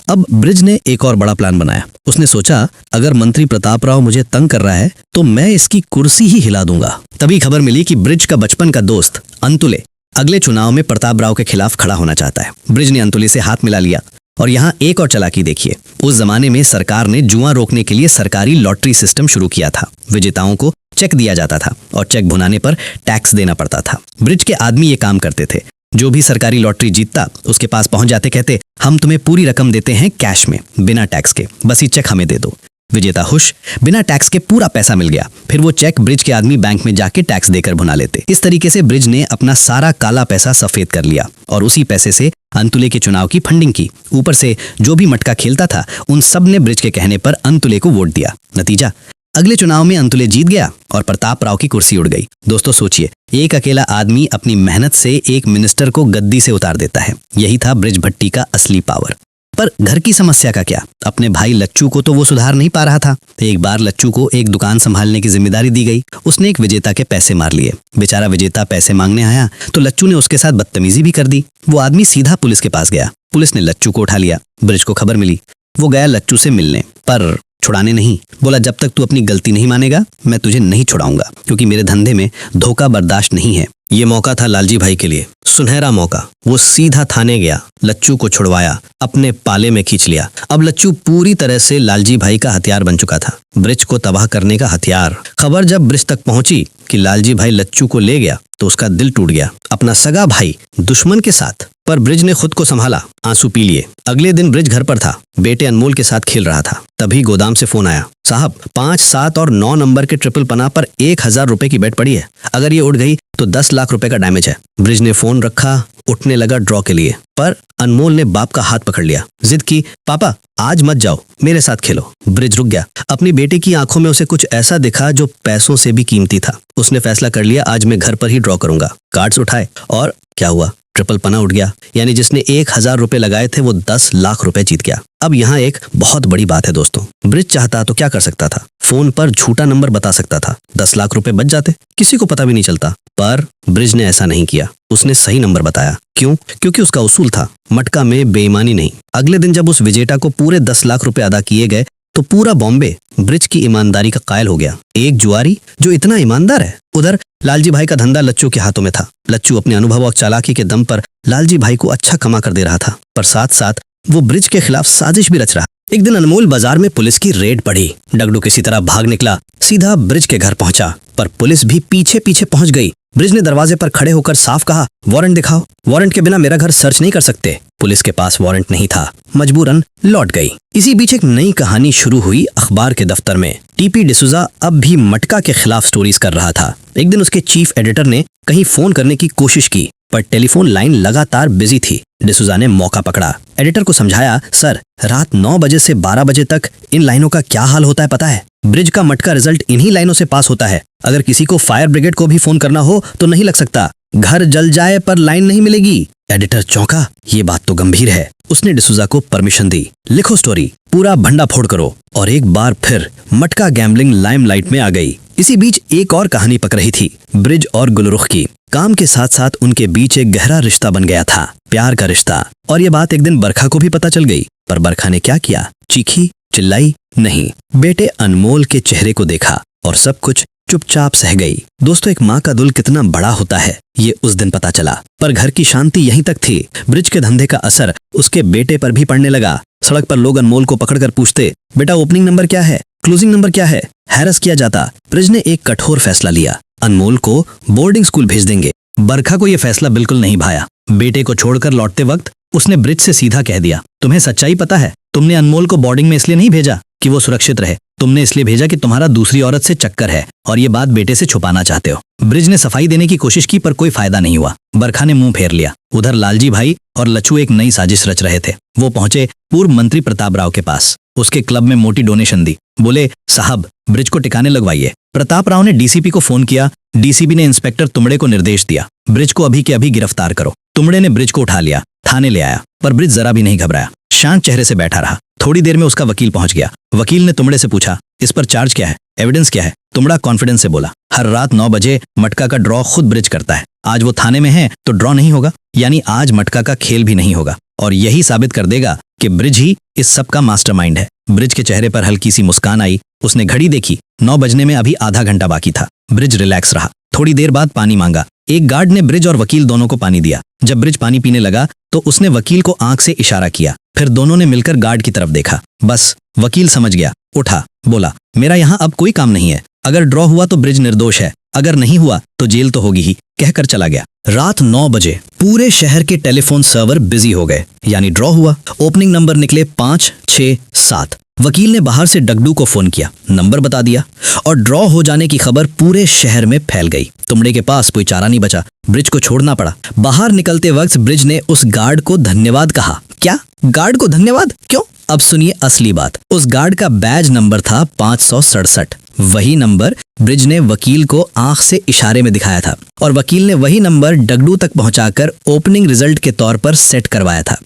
अब ब्रिज ने एक और बड़ा प्लान बनाया। उसने सोचा, अगर मंत्री प्रताप राव मुझे तंग कर रहा है तो मैं इसकी कुर्सी ही हिला दूंगा। तभी खबर मिली कि ब्रिज का बचपन का दोस्त अंतुले अगले चुनाव में प्रताप राव के खिलाफ खड़ा होना चाहता है। ब्रिज ने अंतुले से हाथ मिला लिया। और यहाँ एक और चालाकी देखिए, उस जमाने में सरकार ने जुआ रोकने के लिए सरकारी लॉटरी सिस्टम शुरू किया था। विजेताओं को चेक दिया जाता था और चेक भुनाने पर टैक्स देना पड़ता था। ब्रिज के आदमी ये काम करते थे। जो भी सरकारी लॉटरी जीतता उसके पास पहुंच जाते, कहते, हम तुम्हें पूरी रकम देते हैं कैश में, बिना टैक्स के, बस ये चेक हमें दे दो। विजेता खुश, बिना टैक्स के पूरा पैसा मिल गया। फिर वो चेक ब्रिज के आदमी बैंक में जाके टैक्स देकर भुना लेते। इस तरीके से ब्रिज ने अपना सारा काला पैसा सफेद कर लिया और उसी पैसे से अंतुले के चुनाव की फंडिंग की। ऊपर से जो भी मटका खेलता था उन सब ने ब्रिज के कहने पर अंतुले को वोट दिया। नतीजा, अगले चुनाव में अंतुले जीत गया और प्रताप राव की कुर्सी उड़ गई। दोस्तों सोचिए, एक अकेला आदमी अपनी मेहनत से एक मिनिस्टर को गद्दी से उतार देता है। यही था ब्रिज भट्टी का असली पावर। पर घर की समस्या का क्या? अपने भाई लच्चू को तो वो सुधार नहीं पा रहा था। एक बार लच्चू को एक दुकान संभालने की जिम्मेदारी दी गई। उसने एक विजेता के पैसे मार लिए। बेचारा विजेता पैसे मांगने आया तो लच्चू ने उसके साथ बदतमीजी भी कर दी। वो आदमी सीधा पुलिस के पास गया। पुलिस ने लच्चू को उठा लिया। ब्रिज को खबर मिली। वो गया लच्चू से मिलने, पर छुड़ाने नहीं। बोला, जब तक तू अपनी गलती नहीं मानेगा मैं तुझे नहीं छुड़ाऊंगा, क्योंकि मेरे धंधे में धोखा बर्दाश्त नहीं है। ये मौका था लालजी भाई के लिए, सुनहरा मौका। वो सीधा थाने गया, लच्चू को छुड़वाया, अपने पाले में खींच लिया। अब लच्चू पूरी तरह से लालजी भाई का हथियार बन चुका था, ब्रिज को तबाह करने का हथियार। खबर जब ब्रिज तक पहुंची कि लालजी भाई लच्चू को ले गया तो उसका दिल टूट गया। अपना सगा भाई दुश्मन के साथ पर ब्रिज ने खुद को संभाला, आंसू पी लिए। अगले दिन ब्रिज घर पर था, बेटे अनमोल के साथ खेल रहा था। तभी गोदाम से फोन आया, साहब 5, 7 और 9 नंबर के ट्रिपल पना पर 1000 रुपए की बेट पड़ी है, अगर ये उड़ गई तो 10 लाख रुपए का डैमेज है। ब्रिज ने फोन रखा, उठने लगा ड्रॉ के लिए, पर अनमोल ने बाप का हाथ पकड़ लिया, जिद की, पापा आज मत जाओ, मेरे साथ खेलो। ब्रिज रुक गया। अपनी बेटे की आंखों में उसे कुछ ऐसा दिखा जो पैसों से भी कीमती था। उसने फैसला कर लिया, आज मैं घर पर ही ड्रॉ करूंगा। कार्ड्स उठाए और क्या हुआ, ट्रिपल पना उठ गया। यानी जिसने 1000 रुपए लगाए थे वो 10 लाख रुपए जीत गया। अब यहाँ एक बहुत बड़ी बात है दोस्तों, ब्रिज चाहता तो क्या कर सकता था, फोन पर झूठा नंबर बता सकता था, 10 लाख रुपए बच जाते, किसी को पता भी नहीं चलता। पर ब्रिज ने ऐसा नहीं किया, उसने सही नंबर बताया। क्यों? क्योंकि उसका उसूल था, मटका में बेईमानी नहीं। अगले दिन जब उस विजेता को पूरे 10 लाख रुपए अदा किए गए तो पूरा बॉम्बे ब्रिज की ईमानदारी का कायल हो गया। एक जुआरी जो इतना ईमानदार है। उधर लालजी भाई का धंधा लच्चू के हाथों में था। लच्चू अपने अनुभव और चालाकी के दम पर लालजी भाई को अच्छा कमा कर दे रहा था, पर साथ साथ वो ब्रिज के खिलाफ साजिश भी रच रहा। एक दिन अनमोल बाजार में पुलिस की रेड पड़ी। डगडू किसी तरह भाग निकला, सीधा ब्रिज के घर पहुंचा, पर पुलिस भी पीछे पीछे पहुंच गई। ब्रिज ने दरवाजे पर खड़े होकर साफ कहा, वारंट दिखाओ, वारंट के बिना मेरा घर सर्च नहीं कर सकते। पुलिस के पास वारंट नहीं था, मजबूरन लौट गई। इसी बीच एक नई कहानी शुरू हुई अखबार के दफ्तर में। टीपी डिसूजा अब भी मटका के खिलाफ स्टोरीज कर रहा था। एक दिन उसके चीफ एडिटर ने कहीं फोन करने की कोशिश की, पर टेलीफोन लाइन लगातार बिजी थी। डिसूजा ने मौका पकड़ा, एडिटर को समझाया, सर रात 9 बजे से 12 बजे तक इन लाइनों का क्या हाल होता है पता है? ब्रिज का मटका रिजल्ट इन्हीं लाइनों से पास होता है। अगर किसी को फायर ब्रिगेड को भी फोन करना हो तो नहीं लग सकता, घर जल जाए पर लाइन नहीं मिलेगी। एडिटर चौंका, ये बात तो गंभीर है। उसने डिसूजा को परमिशन दी, लिखो स्टोरी, पूरा भंडा फोड़ करो। और एक बार फिर मटका गैम्बलिंग लाइमलाइट में आ गई। इसी बीच एक और कहानी पक रही थी, ब्रिज और गुलरुख की। काम के साथ साथ उनके बीच एक गहरा रिश्ता बन गया था, प्यार का रिश्ता। और ये बात एक दिन बरखा को भी पता चल गई। पर बरखा ने क्या किया? चीखी, चिल्लाई नहीं, बेटे अनमोल के चेहरे को देखा और सब कुछ चुपचाप सह गई। दोस्तों, एक माँ का दिल कितना बड़ा होता है ये उस दिन पता चला। पर घर की शांति यहीं तक थी। ब्रिज के धंधे का असर उसके बेटे पर भी पड़ने लगा। सड़क पर लोग अनमोल को पकड़कर पूछते, बेटा ओपनिंग नंबर क्या है, क्लोजिंग नंबर क्या है? हैरस किया जाता। ब्रिज ने एक कठोर फैसला लिया, अनमोल को बोर्डिंग स्कूल भेज देंगे। बरखा को यह फैसला बिल्कुल नहीं भाया। बेटे को छोड़कर लौटते वक्त उसने ब्रिज से सीधा कह दिया, तुम्हें सच्चाई पता है? तुमने अनमोल को बोर्डिंग में इसलिए नहीं भेजा कि वो सुरक्षित रहे, तुमने इसलिए भेजा कि तुम्हारा दूसरी औरत से चक्कर है और ये बात बेटे से छुपाना चाहते हो। ब्रिज ने सफाई देने की कोशिश की पर कोई फायदा नहीं हुआ। बरखा ने मुंह फेर लिया। उधर लालजी भाई और लच्चू एक नई साजिश रच रहे थे। वो पहुंचे पूर्व मंत्री प्रताप राव के पास। उसके क्लब में मोटी डोनेशन दी। बोले, साहब ब्रिज को टिकाने लगवाइए। प्रताप राव ने डीसीपी को फोन किया। डीसीपी ने इंस्पेक्टर तुमड़े को निर्देश दिया, ब्रिज को अभी के अभी गिरफ्तार करो। तुमड़े ने ब्रिज को उठा लिया, थाने ले आया। पर ब्रिज जरा भी नहीं घबराया, शांत चेहरे से बैठा रहा। थोड़ी देर में उसका वकील पहुंच गया। वकील ने तुमड़े से पूछा, इस पर चार्ज क्या है, एविडेंस क्या है? तुमड़ा कॉन्फिडेंस से बोला, हर रात 9 बजे मटका का ड्रॉ खुद ब्रिज करता है। आज वो थाने में है तो ड्रॉ नहीं होगा, यानी आज मटका का खेल भी नहीं होगा। और यही साबित कर देगा कि ब्रिज ही इस सब का मास्टरमाइंड है। ब्रिज के चेहरे पर हल्की सी मुस्कान आई। उसने घड़ी देखी, 9 बजने में अभी आधा घंटा बाकी था। ब्रिज रिलैक्स रहा। थोड़ी देर बाद पानी मांगा। एक गार्ड ने ब्रिज और वकील दोनों को पानी दिया। जब ब्रिज पानी पीने लगा तो उसने वकील को आंख से इशारा किया। फिर दोनों ने मिलकर गार्ड की तरफ देखा। बस वकील समझ गया, उठा, बोला, मेरा यहाँ अब कोई काम नहीं है। अगर ड्रॉ हुआ तो ब्रिज निर्दोष है, अगर नहीं हुआ तो जेल तो होगी ही, कहकर चला गया। रात 9 बजे पूरे शहर के टेलीफोन सर्वर बिजी हो गए, यानी ड्रॉ हुआ। ओपनिंग नंबर निकले 5, 6, 7। वकील ने बाहर से डगडू को फोन किया, नंबर बता दिया और ड्रॉ हो जाने की खबर पूरे शहर में फैल गई। तुमड़े के पास कोई चारा नहीं बचा, ब्रिज को छोड़ना पड़ा। बाहर निकलते वक्त ब्रिज ने उस गार्ड को धन्यवाद कहा। क्या? गार्ड को धन्यवाद? क्यों? अब सुनिए असली बात। उस गार्ड का बैज नंबर था 567। वही नंबर ब्रिज ने वकील को आंख से इशारे में दिखाया था और वकील ने वही नंबर डगडू तक पहुंचाकर ओपनिंग रिजल्ट के तौर पर सेट करवाया था।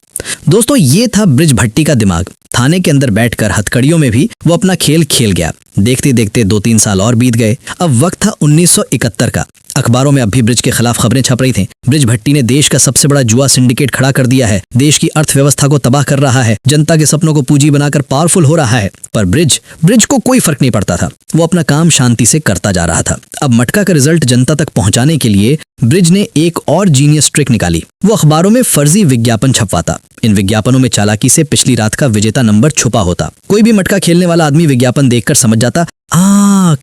दोस्तों, ये था ब्रिज भट्टी का दिमाग। थाने के अंदर बैठकर हथकड़ियों में भी वो अपना खेल खेल गया। देखते देखते 2-3 साल और बीत गए। अब वक्त था 1971 का। अखबारों में अब भी ब्रिज के खिलाफ खबरें छप रही थीं। ब्रिज भट्टी ने देश का सबसे बड़ा जुआ सिंडिकेट खड़ा कर दिया है, देश की अर्थव्यवस्था को तबाह कर रहा है, जनता के सपनों को पूंजी बनाकर पावरफुल हो रहा है। पर ब्रिज को कोई फर्क नहीं पड़ता था। वो अपना काम शांति से करता जा रहा था। अब मटका का रिजल्ट जनता तक पहुंचाने के लिए ब्रिज ने एक और जीनियस ट्रिक निकाली। वो अखबारों में फर्जी विज्ञापन छपवाता। इन विज्ञापनों में चालाकी से पिछली रात का विजेता नंबर छुपा होता। कोई भी मटका खेलने वाला आदमी विज्ञापन देखकर समझ जाता,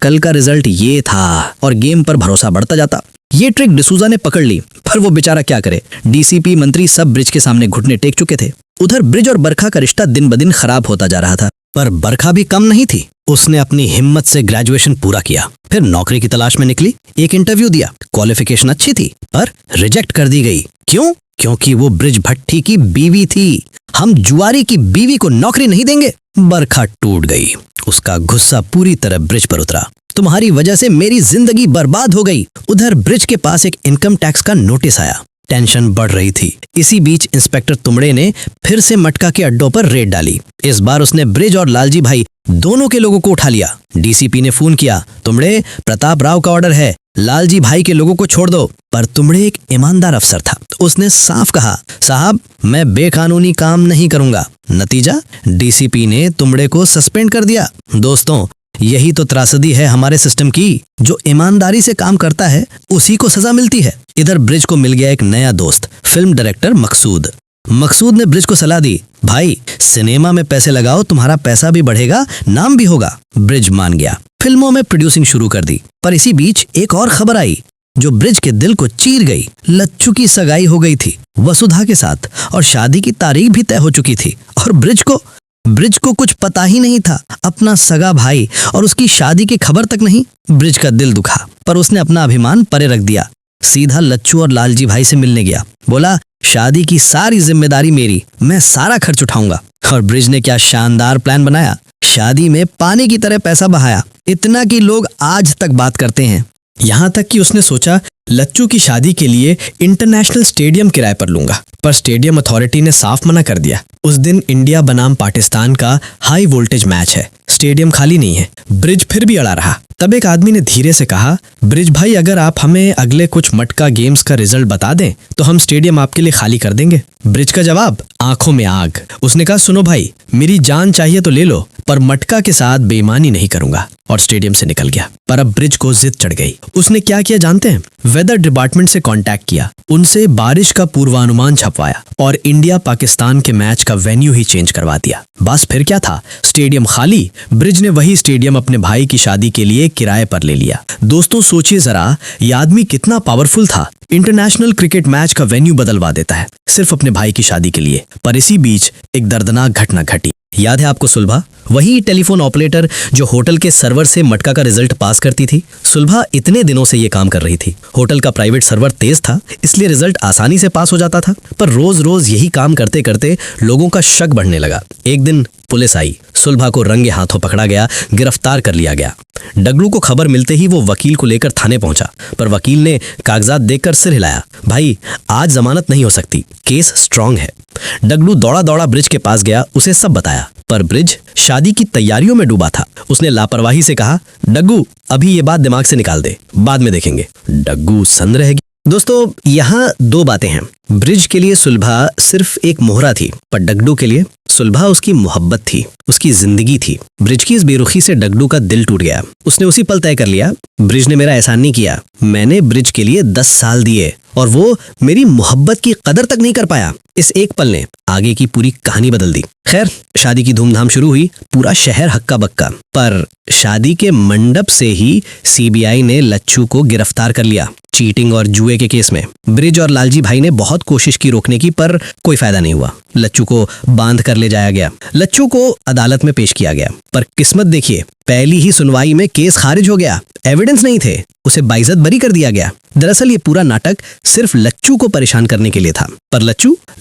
कल का रिजल्ट ये था, और गेम पर भरोसा बढ़ता जाता। ये ट्रिक डिसूजा ने पकड़ ली, पर वो बेचारा क्या करे। डीसीपी मंत्री सब ब्रिज के सामने घुटने टेक चुके थे। उधर ब्रिज और बरखा का रिश्ता दिन ब दिन खराब होता जा रहा था, पर बरखा भी कम नहीं थी। उसने अपनी हिम्मत से ग्रेजुएशन पूरा किया, फिर नौकरी की तलाश में निकली। एक इंटरव्यू दिया, क्वालिफिकेशन अच्छी थी, पर रिजेक्ट कर दी गई। क्यों? क्योंकि वो ब्रिज भट्टी की बीवी थी। हम जुआरी की बीवी को नौकरी नहीं देंगे। बरखा टूट गई। उसका गुस्सा पूरी तरह ब्रिज पर उतरा। तुम्हारी वजह से मेरी जिंदगी बर्बाद हो गई। उधर ब्रिज के पास एक इनकम टैक्स का नोटिस आया। टेंशन बढ़ रही थी। इसी बीच इंस्पेक्टर तुमड़े ने फिर से मटका के अड्डों पर रेड डाली। इस बार उसने ब्रिज और लालजी भाई दोनों के लोगों को उठा लिया। डीसीपी ने फोन किया, तुमड़े, प्रताप राव का ऑर्डर है, लालजी भाई के लोगों को छोड़ दो। पर तुमड़े एक ईमानदार अफसर था। उसने साफ कहा, साहब मैं बेकानूनी काम नहीं करूंगा। नतीजा, डीसीपी ने तुमड़े को सस्पेंड कर दिया। दोस्तों, यही तो त्रासदी है हमारे सिस्टम की। जो ईमानदारी से काम करता है उसी को सजा मिलती है। इधर ब्रिज को मिल गया एक नया दोस्त, फिल्म डायरेक्टर मकसूद। मकसूद ने ब्रिज को सलाह दी, भाई सिनेमा में पैसे लगाओ, तुम्हारा पैसा भी बढ़ेगा, नाम भी होगा। ब्रिज मान गया, फिल्मों में प्रोड्यूसिंग शुरू कर दी। पर इसी बीच एक और खबर आई जो ब्रिज के दिल को चीर गई। लच्चू की सगाई हो गई थी वसुधा के साथ और शादी की तारीख भी तय हो चुकी थी। और ब्रिज को कुछ पता ही नहीं था। अपना सगा भाई और उसकी शादी की खबर तक नहीं। ब्रिज का दिल दुखा, पर उसने अपना अभिमान परे रख दिया। सीधा लच्चू और लालजी भाई से मिलने गया। बोला, शादी की सारी जिम्मेदारी मेरी, मैं सारा खर्च उठाऊंगा। और ब्रिज ने क्या शानदार प्लान बनाया। शादी में पानी की तरह पैसा बहाया, इतना कि लोग आज तक बात करते हैं। यहाँ तक कि उसने सोचा लच्चू की शादी के लिए इंटरनेशनल स्टेडियम किराए पर लूंगा, पर स्टेडियम अथॉरिटी ने साफ मना कर दिया। उस दिन इंडिया बनाम पाकिस्तान का हाई वोल्टेज मैच है, स्टेडियम खाली नहीं है। ब्रिज फिर भी अड़ा रहा। तब एक आदमी ने धीरे से कहा, ब्रिज भाई, अगर आप हमें अगले कुछ मटका गेम्स का रिजल्ट बता दें तो हम स्टेडियम आपके लिए खाली कर देंगे। ब्रिज का जवाब, आंखों में आग। उसने कहा, सुनो भाई, मेरी जान चाहिए तो ले लो, पर मटका के साथ बेईमानी नहीं करूंगा। और स्टेडियम से निकल गया। पर अब ब्रिज को जिद चढ़ गई। उसने क्या किया जानते हैं? वेदर डिपार्टमेंट से कांटेक्ट किया, उनसे बारिश का पूर्वानुमान छपवाया और इंडिया पाकिस्तान के मैच का वेन्यू ही चेंज करवा दिया। बस फिर क्या था, स्टेडियम खाली। ब्रिज ने वही स्टेडियम अपने भाई की शादी के लिए किराए पर ले लिया। दोस्तों सोचिए जरा, ये आदमी कितना पावरफुल था। इंटरनेशनल क्रिकेट मैच का वेन्यू बदलवा देता है सिर्फ अपने भाई की शादी के लिए। पर इसी बीच एक दर्दनाक घटना घटी। याद है आपको सुलभा, वही टेलीफोन ऑपरेटर जो होटल के सर्वर से मटका का रिजल्ट पास करती थी। सुलभा इतने दिनों से ये काम कर रही थी। होटल का प्राइवेट सर्वर तेज था, इसलिए रिजल्ट आसानी से पास हो जाता था। पर रोज रोज यही काम करते करते लोगों का शक बढ़ने लगा। एक दिन पुलिस आई, सुलभा को रंगे हाथों पकड़ा गया, गिरफ्तार कर लिया गया। डगलू को खबर मिलते ही वो वकील को लेकर थाने पहुंचा, पर वकील ने कागजात देखकर सिर हिलाया। भाई, आज जमानत नहीं हो सकती, केस स्ट्रांग है। डगलू दौड़ा दौड़ा ब्रिज के पास गया, उसे सब बताया। पर ब्रिज शादी की तैयारियों में डूबा था। उसने लापरवाही से कहा, डग्गू अभी ये बात दिमाग से निकाल दे, बाद में देखेंगे। डग्गू सन्न रह गया। दोस्तों, यहाँ दो बातें हैं। ब्रिज के लिए सुलभा सिर्फ एक मोहरा थी, पर डगडू के लिए सुलभा उसकी मोहब्बत थी, उसकी जिंदगी थी। ब्रिज की इस बेरुखी से डगडू का दिल टूट गया। उसने उसी पल तय कर लिया, ब्रिज ने मेरा एहसान नहीं किया, मैंने ब्रिज के लिए 10 साल दिए और वो मेरी मोहब्बत की कदर तक नहीं कर पाया। इस एक पल ने आगे की पूरी कहानी बदल दी। खैर, शादी की धूमधाम शुरू हुई, पूरा शहर हक्का बक्का। पर शादी के मंडप से ही सीबीआई ने लच्छू को गिरफ्तार कर लिया, चीटिंग और जुए के केस में। ब्रिज और लालजी भाई ने बहुत कोशिश की रोकने की, पर कोई फायदा नहीं हुआ। लच्छू को बांध कर ले जाया गया। लच्छू को अदालत में पेश किया गया, पर किस्मत देखिए, पहली ही सुनवाई में केस खारिज हो गया। एविडेंस नहीं थे, उसे बाइज्जत बरी कर दिया गया। दरअसल ये पूरा नाटक सिर्फ लच्छू को परेशान करने के लिए था। पर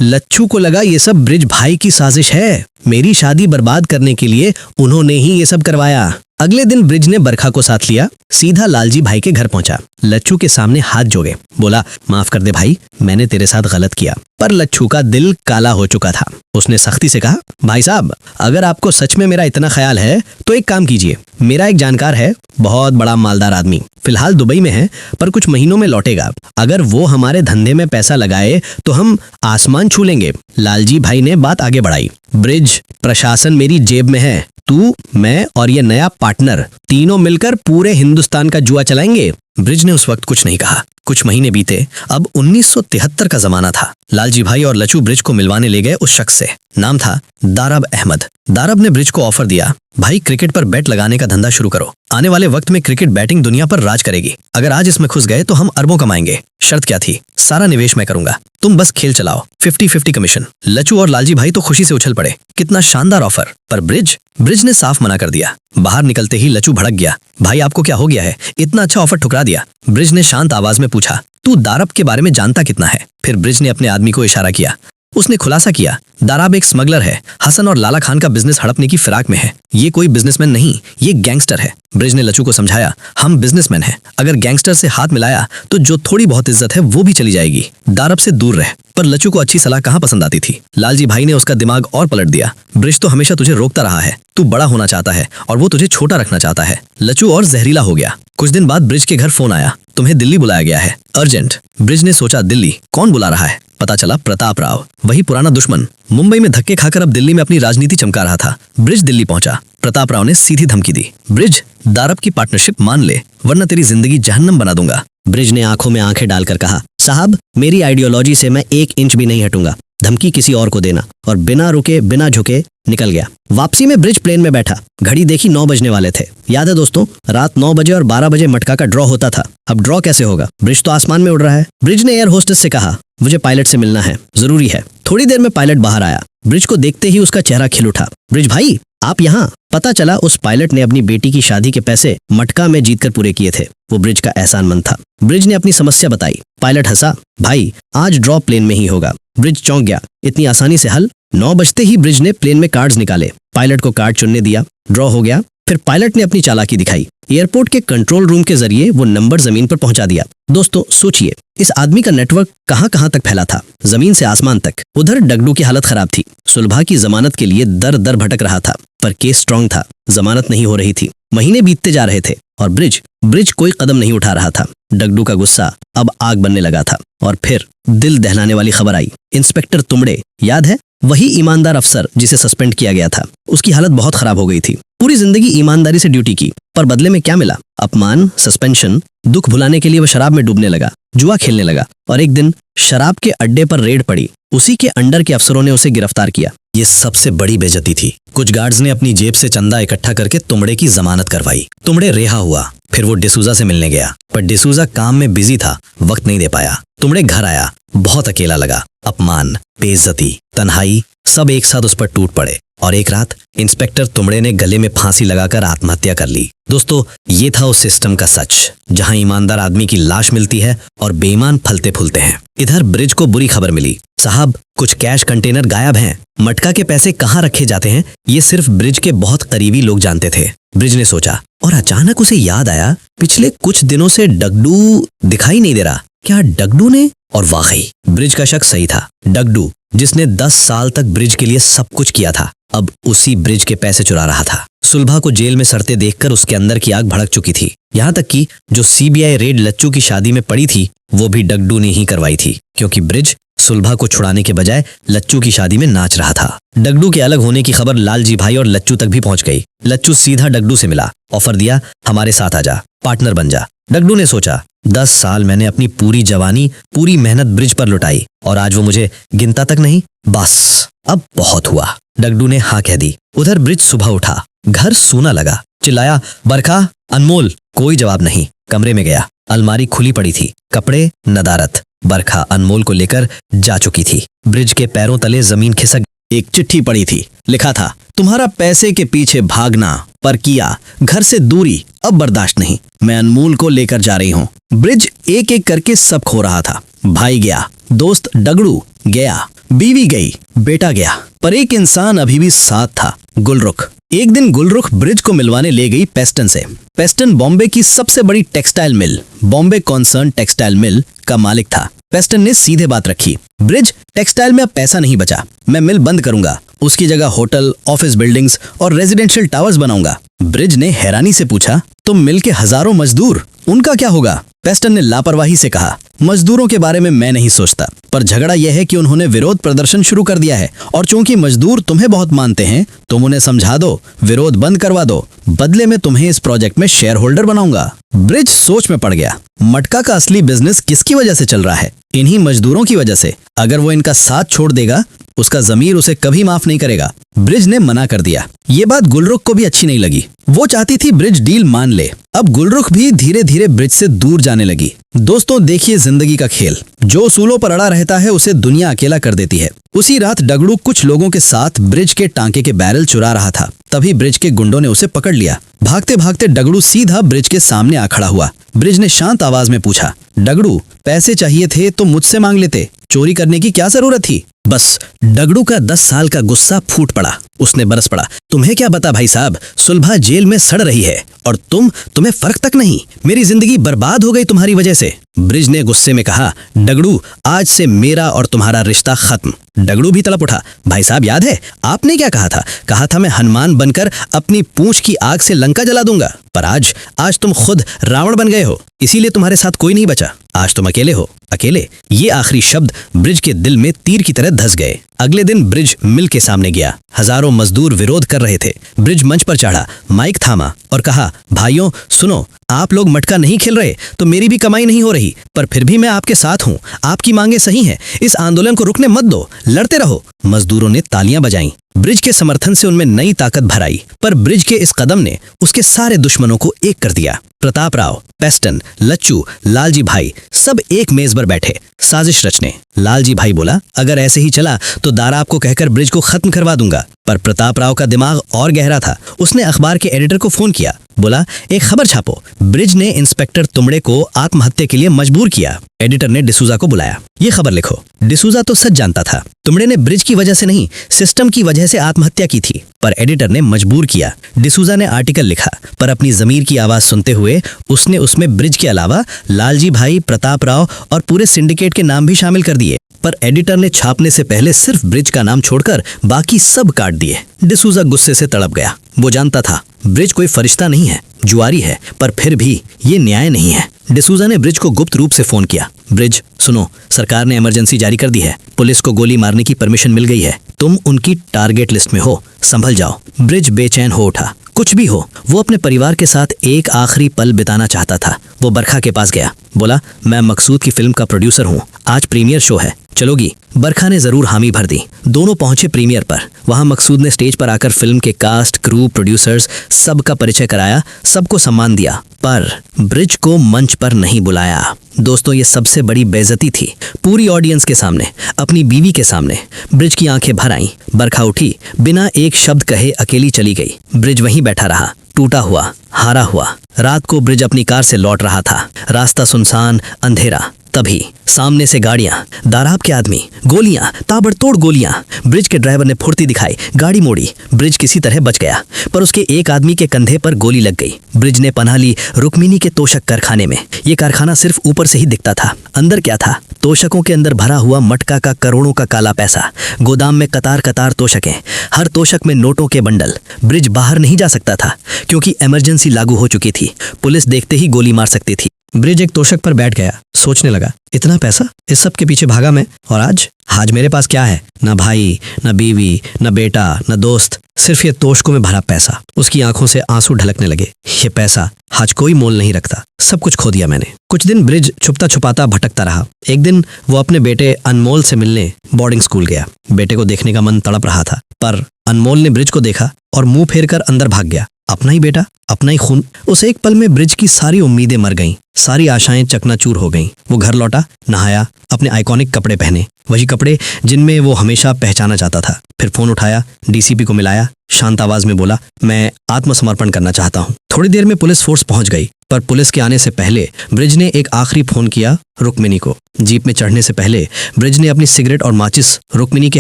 लच्छू को लगा ये सब ब्रिज भाई की साजिश है, मेरी शादी बर्बाद करने के लिए उन्होंने ही ये सब करवाया। अगले दिन ब्रिज ने बरखा को साथ लिया, सीधा लालजी भाई के घर पहुंचा। लच्छू के सामने हाथ जोड़े, बोला, माफ कर दे भाई, मैंने तेरे साथ गलत किया। पर लच्छू का दिल काला हो चुका था। उसने सख्ती से कहा, भाई साहब, अगर आपको सच में मेरा इतना ख्याल है तो एक काम कीजिए, मेरा एक जानकार है, बहुत बड़ा मालदार आदमी, फिलहाल दुबई में है, पर कुछ महीनों में लौटेगा। अगर वो हमारे धंधे में पैसा लगाए तो हम आसमान छू लेंगे। लालजी भाई ने बात आगे बढ़ाई, ब्रिज, प्रशासन मेरी जेब में है, तू, मैं और ये नया पार्टनर तीनों मिलकर पूरे हिंदुस्तान का जुआ चलाएंगे। ब्रिज ने उस वक्त कुछ नहीं कहा। कुछ महीने बीते। अब 1973 का जमाना था। लालजी भाई और लच्छू ब्रिज को मिलवाने ले गए उस शख्स से। नाम था दारब अहमद। दारब ने ब्रिज को ऑफर दिया, भाई क्रिकेट पर बेट लगाने का धंधा शुरू करो। आने वाले वक्त में क्रिकेट बैटिंग दुनिया पर राज करेगी। अगर आज इसमें घुस गए तो हम अरबों कमाएंगे। शर्त क्या थी? सारा निवेश मैं करूंगा, तुम बस खेल चलाओ, 50-50 कमीशन। लच्चू और लालजी भाई तो खुशी से उछल पड़े, कितना शानदार ऑफर। पर ब्रिज ने साफ मना कर दिया। बाहर निकलते ही लच्चू भड़क गया, भाई आपको क्या हो गया है, इतना अच्छा ऑफर ठुकरा दिया। ब्रिज ने शांत आवाज में पूछा, तू दारब के बारे में जानता कितना है? फिर ब्रिज ने अपने आदमी को इशारा किया। उसने खुलासा किया, दारब एक स्मगलर है, हसन और लाला खान का बिजनेस हड़पने की फिराक में है। ये कोई बिजनेसमैन नहीं, ये गैंगस्टर है। ब्रिज ने लच्चू को समझाया, हम बिजनेसमैन हैं, अगर गैंगस्टर से हाथ मिलाया तो जो थोड़ी बहुत इज्जत है वो भी चली जाएगी। दारब से दूर रह। पर लच्चू को अच्छी सलाह कहाँ पसंद आती थी। लालजी भाई ने उसका दिमाग और पलट दिया। ब्रिज तो हमेशा तुझे रोकता रहा है, तू बड़ा होना चाहता है और वो तुझे छोटा रखना चाहता है। लच्चू और जहरीला हो गया। कुछ दिन बाद ब्रिज के घर फोन आया, तुम्हें दिल्ली बुलाया गया है, अर्जेंट। ब्रिज ने सोचा, दिल्ली? कौन बुला रहा है? पता चला प्रताप राव, वही पुराना दुश्मन, मुंबई में धक्के खाकर अब दिल्ली में अपनी राजनीति चमका रहा था। ब्रिज दिल्ली पहुंचा। प्रताप राव ने सीधी धमकी दी, ब्रिज दारब की पार्टनरशिप मान ले वरना तेरी जिंदगी जहन्नम बना दूंगा। ब्रिज ने आंखों में आंखें डालकर कहा, साहब मेरी आइडियोलॉजी से मैं 1 इंच भी नहीं हटूंगा, धमकी किसी और को देना। और बिना रुके बिना झुके निकल गया। वापसी में ब्रिज प्लेन में बैठा, घड़ी देखी 9 बजने वाले थे। याद है दोस्तों, रात 9 बजे और 12 बजे मटका का ड्रॉ होता था। अब ड्रॉ कैसे होगा? ब्रिज तो आसमान में उड़ रहा है। ब्रिज ने एयर होस्टेस से कहा, मुझे पायलट से मिलना है, जरूरी है। थोड़ी देर में पायलट बाहर आया। ब्रिज को देखते ही उसका चेहरा खिल उठा, ब्रिज भाई आप यहाँ? पता चला उस पायलट ने अपनी बेटी की शादी के पैसे मटका में जीतकर पूरे किए थे। वो ब्रिज का एहसानमंद था। ब्रिज ने अपनी समस्या बताई। पायलट हंसा, भाई आज ड्रॉ प्लेन में ही होगा। ब्रिज चौंक गया, इतनी आसानी से हल? 9 बजते ही ब्रिज ने प्लेन में कार्ड्स निकाले, पायलट को कार्ड चुनने दिया, ड्रॉ हो गया। फिर पायलट ने अपनी चालाकी दिखाई, एयरपोर्ट के कंट्रोल रूम के जरिए वो नंबर जमीन पर पहुंचा दिया। दोस्तों सोचिए, इस आदमी का नेटवर्क कहां कहां तक फैला था, जमीन से आसमान तक। उधर डगडू की हालत खराब थी, सुलभा की जमानत के लिए दर दर भटक रहा था, पर केस स्ट्रांग था, जमानत नहीं हो रही थी। महीने बीतते जा रहे थे और ब्रिज कोई कदम नहीं उठा रहा था। डगडू का गुस्सा अब आग बनने लगा था। और फिर दिल दहलाने वाली खबर आई, इंस्पेक्टर तुमड़े, याद है? वही ईमानदार अफसर जिसे सस्पेंड किया गया था। उसकी हालत बहुत खराब हो गई थी। पूरी जिंदगी ईमानदारी से ड्यूटी की, पर बदले में क्या मिला? अपमान, सस्पेंशन। दुख भुलाने के लिए वो शराब में डूबने लगा, जुआ खेलने लगा। और एक दिन शराब के अड्डे पर रेड पड़ी, उसी के अंडर के अफसरों ने उसे गिरफ्तार किया। ये सबसे बड़ी बेइज्जती थी। कुछ गार्ड्स ने अपनी जेब से चंदा इकट्ठा करके तुमड़े की जमानत करवाई। तुमड़े रिहा हुआ। फिर वो डिसूजा से मिलने गया, पर डिसूजा काम में बिजी था, वक्त नहीं दे पाया। तुमड़े घर आया, बहुत अकेला लगा। अपमान, बेइज्जती, तन्हाई सब एक साथ उस पर टूट पड़े। और एक रात इंस्पेक्टर तुमड़े ने गले में फांसी लगाकर आत्महत्या कर ली। दोस्तों ये था उस सिस्टम का सच, जहां ईमानदार आदमी की लाश मिलती है और बेईमान फलते फूलते हैं। इधर ब्रिज को बुरी खबर मिली, साहब कुछ कैश कंटेनर गायब हैं। मटका के पैसे कहाँ रखे जाते हैं ये सिर्फ ब्रिज के बहुत करीबी लोग जानते थे। ब्रिज ने सोचा और अचानक उसे याद आया, पिछले कुछ दिनों से डगडू दिखाई नहीं दे रहा। क्या डगडू ने? और वाकई ब्रिज का शक सही था। डगडू जिसने 10 साल तक ब्रिज के लिए सब कुछ किया था, अब उसी ब्रिज के पैसे चुरा रहा था। सुलभा को जेल में सड़ते देखकर उसके अंदर की आग भड़क चुकी थी। यहाँ तक कि जो सीबीआई रेड लच्चू की शादी में पड़ी थी वो भी डगडू ने ही करवाई थी, क्योंकि ब्रिज सुलभा को छुड़ाने के बजाय लच्चू की शादी में नाच रहा था। डगडू के अलग होने की खबर लालजी भाई और लच्चू तक भी पहुंच गई। लच्चू सीधा डगडू से मिला, ऑफर दिया, हमारे साथ आजा, पार्टनर बन जा। डगडू ने सोचा, 10 साल मैंने अपनी पूरी जवानी, पूरी मेहनत ब्रिज पर लुटाई और आज वो मुझे गिनता तक नहीं। बस अब बहुत हुआ। डगडू ने हाँ कह दी। उधर ब्रिज सुबह उठा, घर सूना लगा। चिल्लाया, बरखा, अनमोल। कोई जवाब नहीं। कमरे में गया, अलमारी खुली पड़ी थी, कपड़े, नदारत। बरखा अनमोल को लेकर जा चुकी थी। ब्रिज के पैरों तले जमीन खिसक। एक चिट्ठी पड़ी थी, लिखा था, तुम्हारा पैसे के पीछे भागना, पर किया, घर से दूरी अब बर्दाश्त नहीं, मैं अनमोल को लेकर जा रही हूँ। ब्रिज एक एक करके सब खो रहा था। भाई गया, दोस्त डगडू गया, बीवी गई, बेटा गया, पर एक इंसान अभी भी साथ था, गुलरुख। एक दिन गुलरुख ब्रिज को मिलवाने ले गई पेस्टन से। पेस्टन बॉम्बे की सबसे बड़ी textile mill, Bombay concern textile mill का मालिक था। पेस्टन ने सीधे बात रखी, ब्रिज टेक्सटाइल में अब पैसा नहीं बचा, मैं मिल बंद करूंगा, उसकी जगह होटल, ऑफिस बिल्डिंग्स और रेजिडेंशियल टावर्स बनाऊंगा। ब्रिज ने हैरानी से पूछा, तुम मिल के हजारों मजदूर, उनका क्या होगा? पेस्टन ने लापरवाही से कहा, मजदूरों के बारे में मैं नहीं सोचता, पर झगड़ा यह है कि उन्होंने विरोध प्रदर्शन शुरू कर दिया है और चूंकि मजदूर तुम्हें बहुत मानते हैं, तुम उन्हें समझा दो, विरोध बंद करवा दो, बदले में तुम्हें इस प्रोजेक्ट में शेयर होल्डर बनाऊंगा। ब्रिज सोच में पड़ गया, मटका का असली बिजनेस किसकी वजह से चल रहा है? इन्हीं मजदूरों की वजह से। अगर वो इनका साथ छोड़ देगा उसका जमीर उसे कभी माफ नहीं करेगा। ब्रिज ने मना कर दिया। ये बात गुलरुख को भी अच्छी नहीं लगी। वो चाहती थी ब्रिज डील मान ले। अब गुलरुख भी धीरे धीरे ब्रिज से दूर जाने लगी। दोस्तों देखिए जिंदगी का खेल, जो उसूलों पर अड़ा रहता है उसे दुनिया अकेला कर देती है। उसी रात डगड़ू कुछ लोगों के साथ ब्रिज के टांके के बैरल चुरा रहा था। तभी ब्रिज के गुंडों ने उसे पकड़ लिया। भागते भागते डगड़ू सीधा ब्रिज के सामने आ खड़ा हुआ। ब्रिज ने शांत आवाज में पूछा, डगड़ू पैसे चाहिए थे तो मुझसे मांग लेते, चोरी करने की क्या जरूरत थी? बस डगड़ू का 10 साल का गुस्सा फूट पड़ा। उसने बरस पड़ा, तुम्हें क्या पता भाई साहब, सुलभा जेल में सड़ रही है और तुम्हें फर्क तक नहीं। मेरी जिंदगी बर्बाद हो गई तुम्हारी वजह से। ब्रिज ने गुस्से में कहा, डगड़ू आज से मेरा और तुम्हारा रिश्ता खत्म। डगड़ू भी तड़प उठा, भाई साहब याद है आपने क्या कहा था? कहा था मैं हनुमान बनकर अपनी पूंछ की आग से लंका जला दूंगा। पर आज तुम खुद रावण बन गए हो, इसीलिए तुम्हारे साथ कोई नहीं बचा। आज तुम अकेले हो, अकेले। ये आखिरी शब्द ब्रिज के दिल में तीर की तरह धंस गए। अगले दिन ब्रिज मिल के सामने गया। हजारों मजदूर विरोध कर रहे थे। ब्रिज मंच पर चढ़ा, माइक थामा और कहा, भाइयों सुनो, आप लोग मटका नहीं खेल रहे तो मेरी भी कमाई नहीं हो रही, पर फिर भी मैं आपके साथ हूँ। आपकी मांगे सही हैं, इस आंदोलन को रुकने मत दो, लड़ते रहो। मजदूरों ने तालियां बजाईं। ब्रिज के समर्थन से उनमें नई ताकत भर आई। पर ब्रिज के इस कदम ने उसके सारे दुश्मनों को एक कर दिया। प्रताप राव, पेस्टन, लच्चू, लालजी भाई सब एक मेज पर बैठे साजिश रचने। लालजी भाई बोला, अगर ऐसे ही चला तो दारा आपको कहकर ब्रिज को खत्म करवा दूंगा। पर प्रताप राव का दिमाग और गहरा था। उसने अखबार के एडिटर को फोन किया। बोला, एक खबर छापो, ब्रिज ने इंस्पेक्टर तुमड़े को आत्महत्या के लिए मजबूर किया। एडिटर ने डिसूजा को बुलाया, ये खबर लिखो। डिसूजा तो सच जानता था, तुमड़े ने ब्रिज की वजह से नहीं, सिस्टम की वजह से आत्महत्या की थी। पर एडिटर ने मजबूर किया। डिसूजा ने आर्टिकल लिखा, पर अपनी जमीर की आवाज सुनते हुए उसने उसमें ब्रिज के अलावा लालजी भाई, प्रताप राव और पूरे सिंडिकेट के नाम भी शामिल कर दिए। पर एडिटर ने छापने से पहले सिर्फ ब्रिज का नाम छोड़कर बाकी सब काट दिए। डिसूजा गुस्से से तड़प गया। वो जानता था ब्रिज कोई फरिश्ता नहीं है, जुआरी है, पर फिर भी ये न्याय नहीं है। डिसूजा ने ब्रिज को गुप्त रूप से फोन किया, ब्रिज सुनो, सरकार ने इमरजेंसी जारी कर दी है, पुलिस को गोली मारने की परमिशन मिल गई है, तुम उनकी टारगेट लिस्ट में हो, संभल जाओ। ब्रिज बेचैन हो उठा। कुछ भी हो, वो अपने परिवार के साथ एक आखिरी पल बिताना चाहता था। वो बरखा के पास गया। बोला, मैं मकसूद की फिल्म का प्रोड्यूसर हूँ, आज प्रीमियर शो है, चलोगी? बरखा ने जरूर हामी भर दी। दोनों पहुंचे प्रीमियर पर। वहां मकसूद ने स्टेज पर आकर फिल्म के कास्ट, क्रू, प्रोड्यूसर्स सबका परिचय कराया, सबको सम्मान दिया, पर ब्रिज को मंच पर नहीं बुलाया। दोस्तों ये सबसे बड़ी बेइज्जती थी। पूरी ऑडियंस के सामने, अपनी बीवी के सामने। ब्रिज की आंखें भर आईं। बरखा उठी, बिना एक शब्द कहे अकेली चली गई। ब्रिज वहीं बैठा रहा, टूटा हुआ, हारा हुआ। रात को ब्रिज अपनी कार से लौट रहा था। रास्ता सुनसान, अंधेरा। तभी सामने से गाड़ियां, दाराब के आदमी, गोलियां, ताबड़तोड़ गोलियां। ब्रिज के ड्राइवर ने फुर्ती दिखाई, गाड़ी मोड़ी। ब्रिज किसी तरह बच गया, पर उसके एक आदमी के कंधे पर गोली लग गई। ब्रिज ने पनाह ली रुक्मिनी के तोशक कारखाने में। ये कारखाना सिर्फ ऊपर से ही दिखता था, अंदर क्या था? तोशकों के अंदर भरा हुआ मटका का करोड़ों का काला पैसा। गोदाम में कतार कतार तोशकें, हर तोशक में नोटों के बंडल। ब्रिज बाहर नहीं जा सकता था क्योंकि इमरजेंसी लागू हो चुकी थी। पुलिस देखते ही गोली मार सकती थी। ब्रिज एक तोशक पर बैठ गया, सोचने लगा, इतना पैसा, इस सब के पीछे भागा मैं, और आज मेरे पास क्या है? न भाई, न बीवी, न बेटा, न दोस्त, सिर्फ ये तोशकों में भरा पैसा। उसकी आंखों से आंसू ढलकने लगे। ये पैसा आज कोई मोल नहीं रखता, सब कुछ खो दिया मैंने। कुछ दिन ब्रिज छुपता छुपाता भटकता रहा। एक दिन वो अपने बेटे अनमोल से मिलने बोर्डिंग स्कूल गया। बेटे को देखने का मन तड़प रहा था, पर अनमोल ने ब्रिज को देखा और मुंह फेर कर अंदर भाग गया। अपना ही बेटा, अपना ही खून। उस एक पल में ब्रिज की सारी उम्मीदें मर गईं, सारी आशाएं चकनाचूर हो गईं। वो घर लौटा, नहाया, अपने आइकॉनिक कपड़े पहने, वही कपड़े जिनमें वो हमेशा पहचाना जाता था। फिर फोन उठाया, डीसीपी को मिलाया, शांत आवाज में बोला, मैं आत्मसमर्पण करना चाहता हूँ। थोड़ी देर में पुलिस फोर्स पहुंच गई, पर पुलिस के आने से पहले ब्रिज ने एक आखिरी फोन किया रुक्मिनी को। जीप में चढ़ने से पहले ब्रिज ने अपनी सिगरेट और माचिस रुक्मिनी के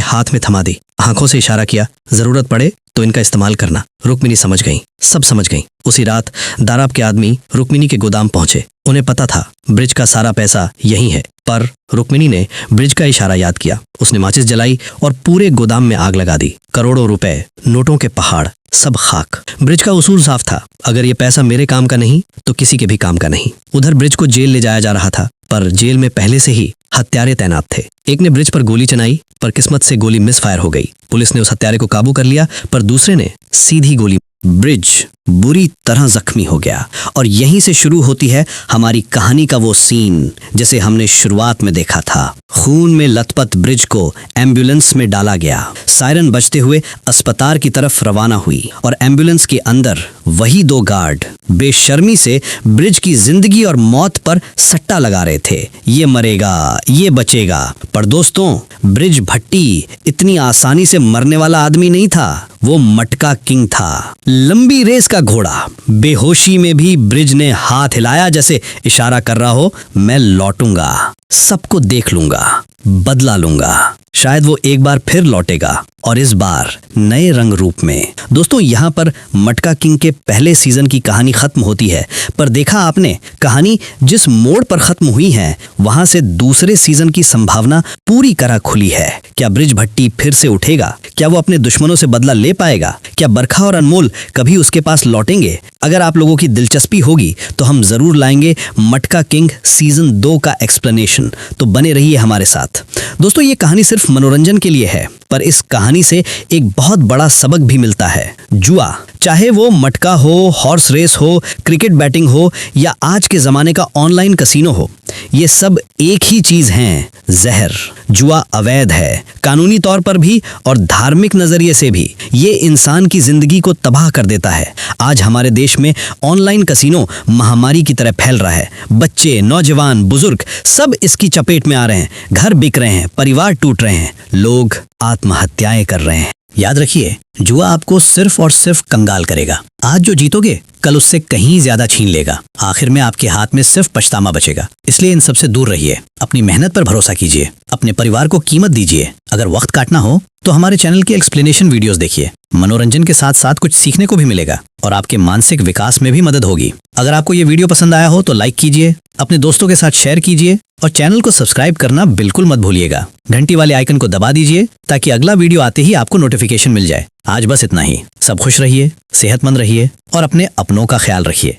हाथ में थमा दी। आंखों से इशारा किया, जरूरत पड़े तो इनका इस्तेमाल करना। रुक्मिनी समझ गई, सब समझ गई। उसी रात दाराब के आदमी रुक्मिनी के गोदाम पहुंचे। उन्हें पता था ब्रिज का सारा पैसा यही है, पर रुक्मिनी ने ब्रिज का इशारा याद किया। उसने माचिस जलाई और पूरे गोदाम में आग लगा दी। करोड़ों रुपए, नोटों के पहाड़, सब खाक। ब्रिज का उसूल साफ था, अगर ये पैसा मेरे काम का नहीं तो किसी के भी काम का नहीं। उधर ब्रिज को जेल ले जाया जा रहा था, पर जेल में पहले से ही हत्यारे तैनात थे। एक ने ब्रिज पर गोली चलाई, पर किस्मत से गोली मिस फायर हो गई। पुलिस ने उस हत्यारे को काबू कर लिया, पर दूसरे ने सीधी गोली ब्रिज बुरी तरह जख्मी हो गया और यहीं से शुरू होती है हमारी कहानी का वो सीन जिसे हमने शुरुआत में देखा था। खून में लथपथ ब्रिज को एम्बुलेंस में डाला गया। सायरन बजते हुए अस्पताल की तरफ रवाना हुई और एम्बुलेंस के अंदर वही दो गार्ड बेशर्मी से ब्रिज की जिंदगी और मौत पर सट्टा लगा रहे थे। ये मरेगा, ये बचेगा। पर दोस्तों, ब्रिज भट्टी इतनी आसानी से मरने वाला आदमी नहीं था। वो मटका किंग था, लंबी रेस का घोड़ा। बेहोशी में भी ब्रिज ने हाथ हिलाया जैसे इशारा कर रहा हो, मैं लौटूंगा, सबको देख लूंगा, बदला लूंगा। शायद वो एक बार फिर लौटेगा और इस बार नए रंग रूप में। दोस्तों, यहाँ पर मटका किंग के पहले सीजन की कहानी खत्म होती है, पर देखा आपने कहानी जिस मोड़ पर खत्म हुई है वहां से दूसरे सीजन की संभावना पूरी तरह खुली है। क्या ब्रिज भट्टी फिर से उठेगा? क्या वो अपने दुश्मनों से बदला ले पाएगा? क्या बरखा और अनमोल कभी उसके पास लौटेंगे? अगर आप लोगों की दिलचस्पी होगी तो हम जरूर लाएंगे मटका किंग सीजन 2 का एक्सप्लेनेशन, तो बने रहिए हमारे साथ। दोस्तों, ये कहानी सिर्फ मनोरंजन के लिए है, पर इस कहानी से एक बहुत बड़ा सबक भी मिलता है। जुआ, चाहे वो मटका हो, हॉर्स रेस हो, क्रिकेट बैटिंग हो या आज के जमाने का ऑनलाइन कसीनो हो, ये सब एक ही चीज हैं, जहर। जुआ अवैध है, कानूनी तौर पर भी और धार्मिक नजरिए से भी। ये इंसान की जिंदगी को तबाह कर देता है। आज हमारे देश में ऑनलाइन कसीनो महामारी की तरह फैल रहा है। बच्चे, नौजवान, बुजुर्ग सब इसकी चपेट में आ रहे हैं। घर बिक रहे हैं, परिवार टूट रहे हैं, लोग आत्महत्याएं कर रहे हैं। याद रखिए, जुआ आपको सिर्फ और सिर्फ कंगाल करेगा। आज जो जीतोगे कल उससे कहीं ज्यादा छीन लेगा। आखिर में आपके हाथ में सिर्फ पछतावा बचेगा। इसलिए इन सबसे दूर रहिए, अपनी मेहनत पर भरोसा कीजिए, अपने परिवार को कीमत दीजिए। अगर वक्त काटना हो तो हमारे चैनल के एक्सप्लेनेशन वीडियोस देखिए। मनोरंजन के साथ साथ कुछ सीखने को भी मिलेगा और आपके मानसिक विकास में भी मदद होगी। अगर आपको ये वीडियो पसंद आया हो तो लाइक कीजिए, अपने दोस्तों के साथ शेयर कीजिए और चैनल को सब्सक्राइब करना बिल्कुल मत भूलिएगा। घंटी वाले आइकन को दबा दीजिए ताकि अगला वीडियो आते ही आपको नोटिफिकेशन मिल जाए। आज बस इतना ही। सब खुश रहिए, सेहतमंद रहिए और अपने अपनों का ख्याल रखिए।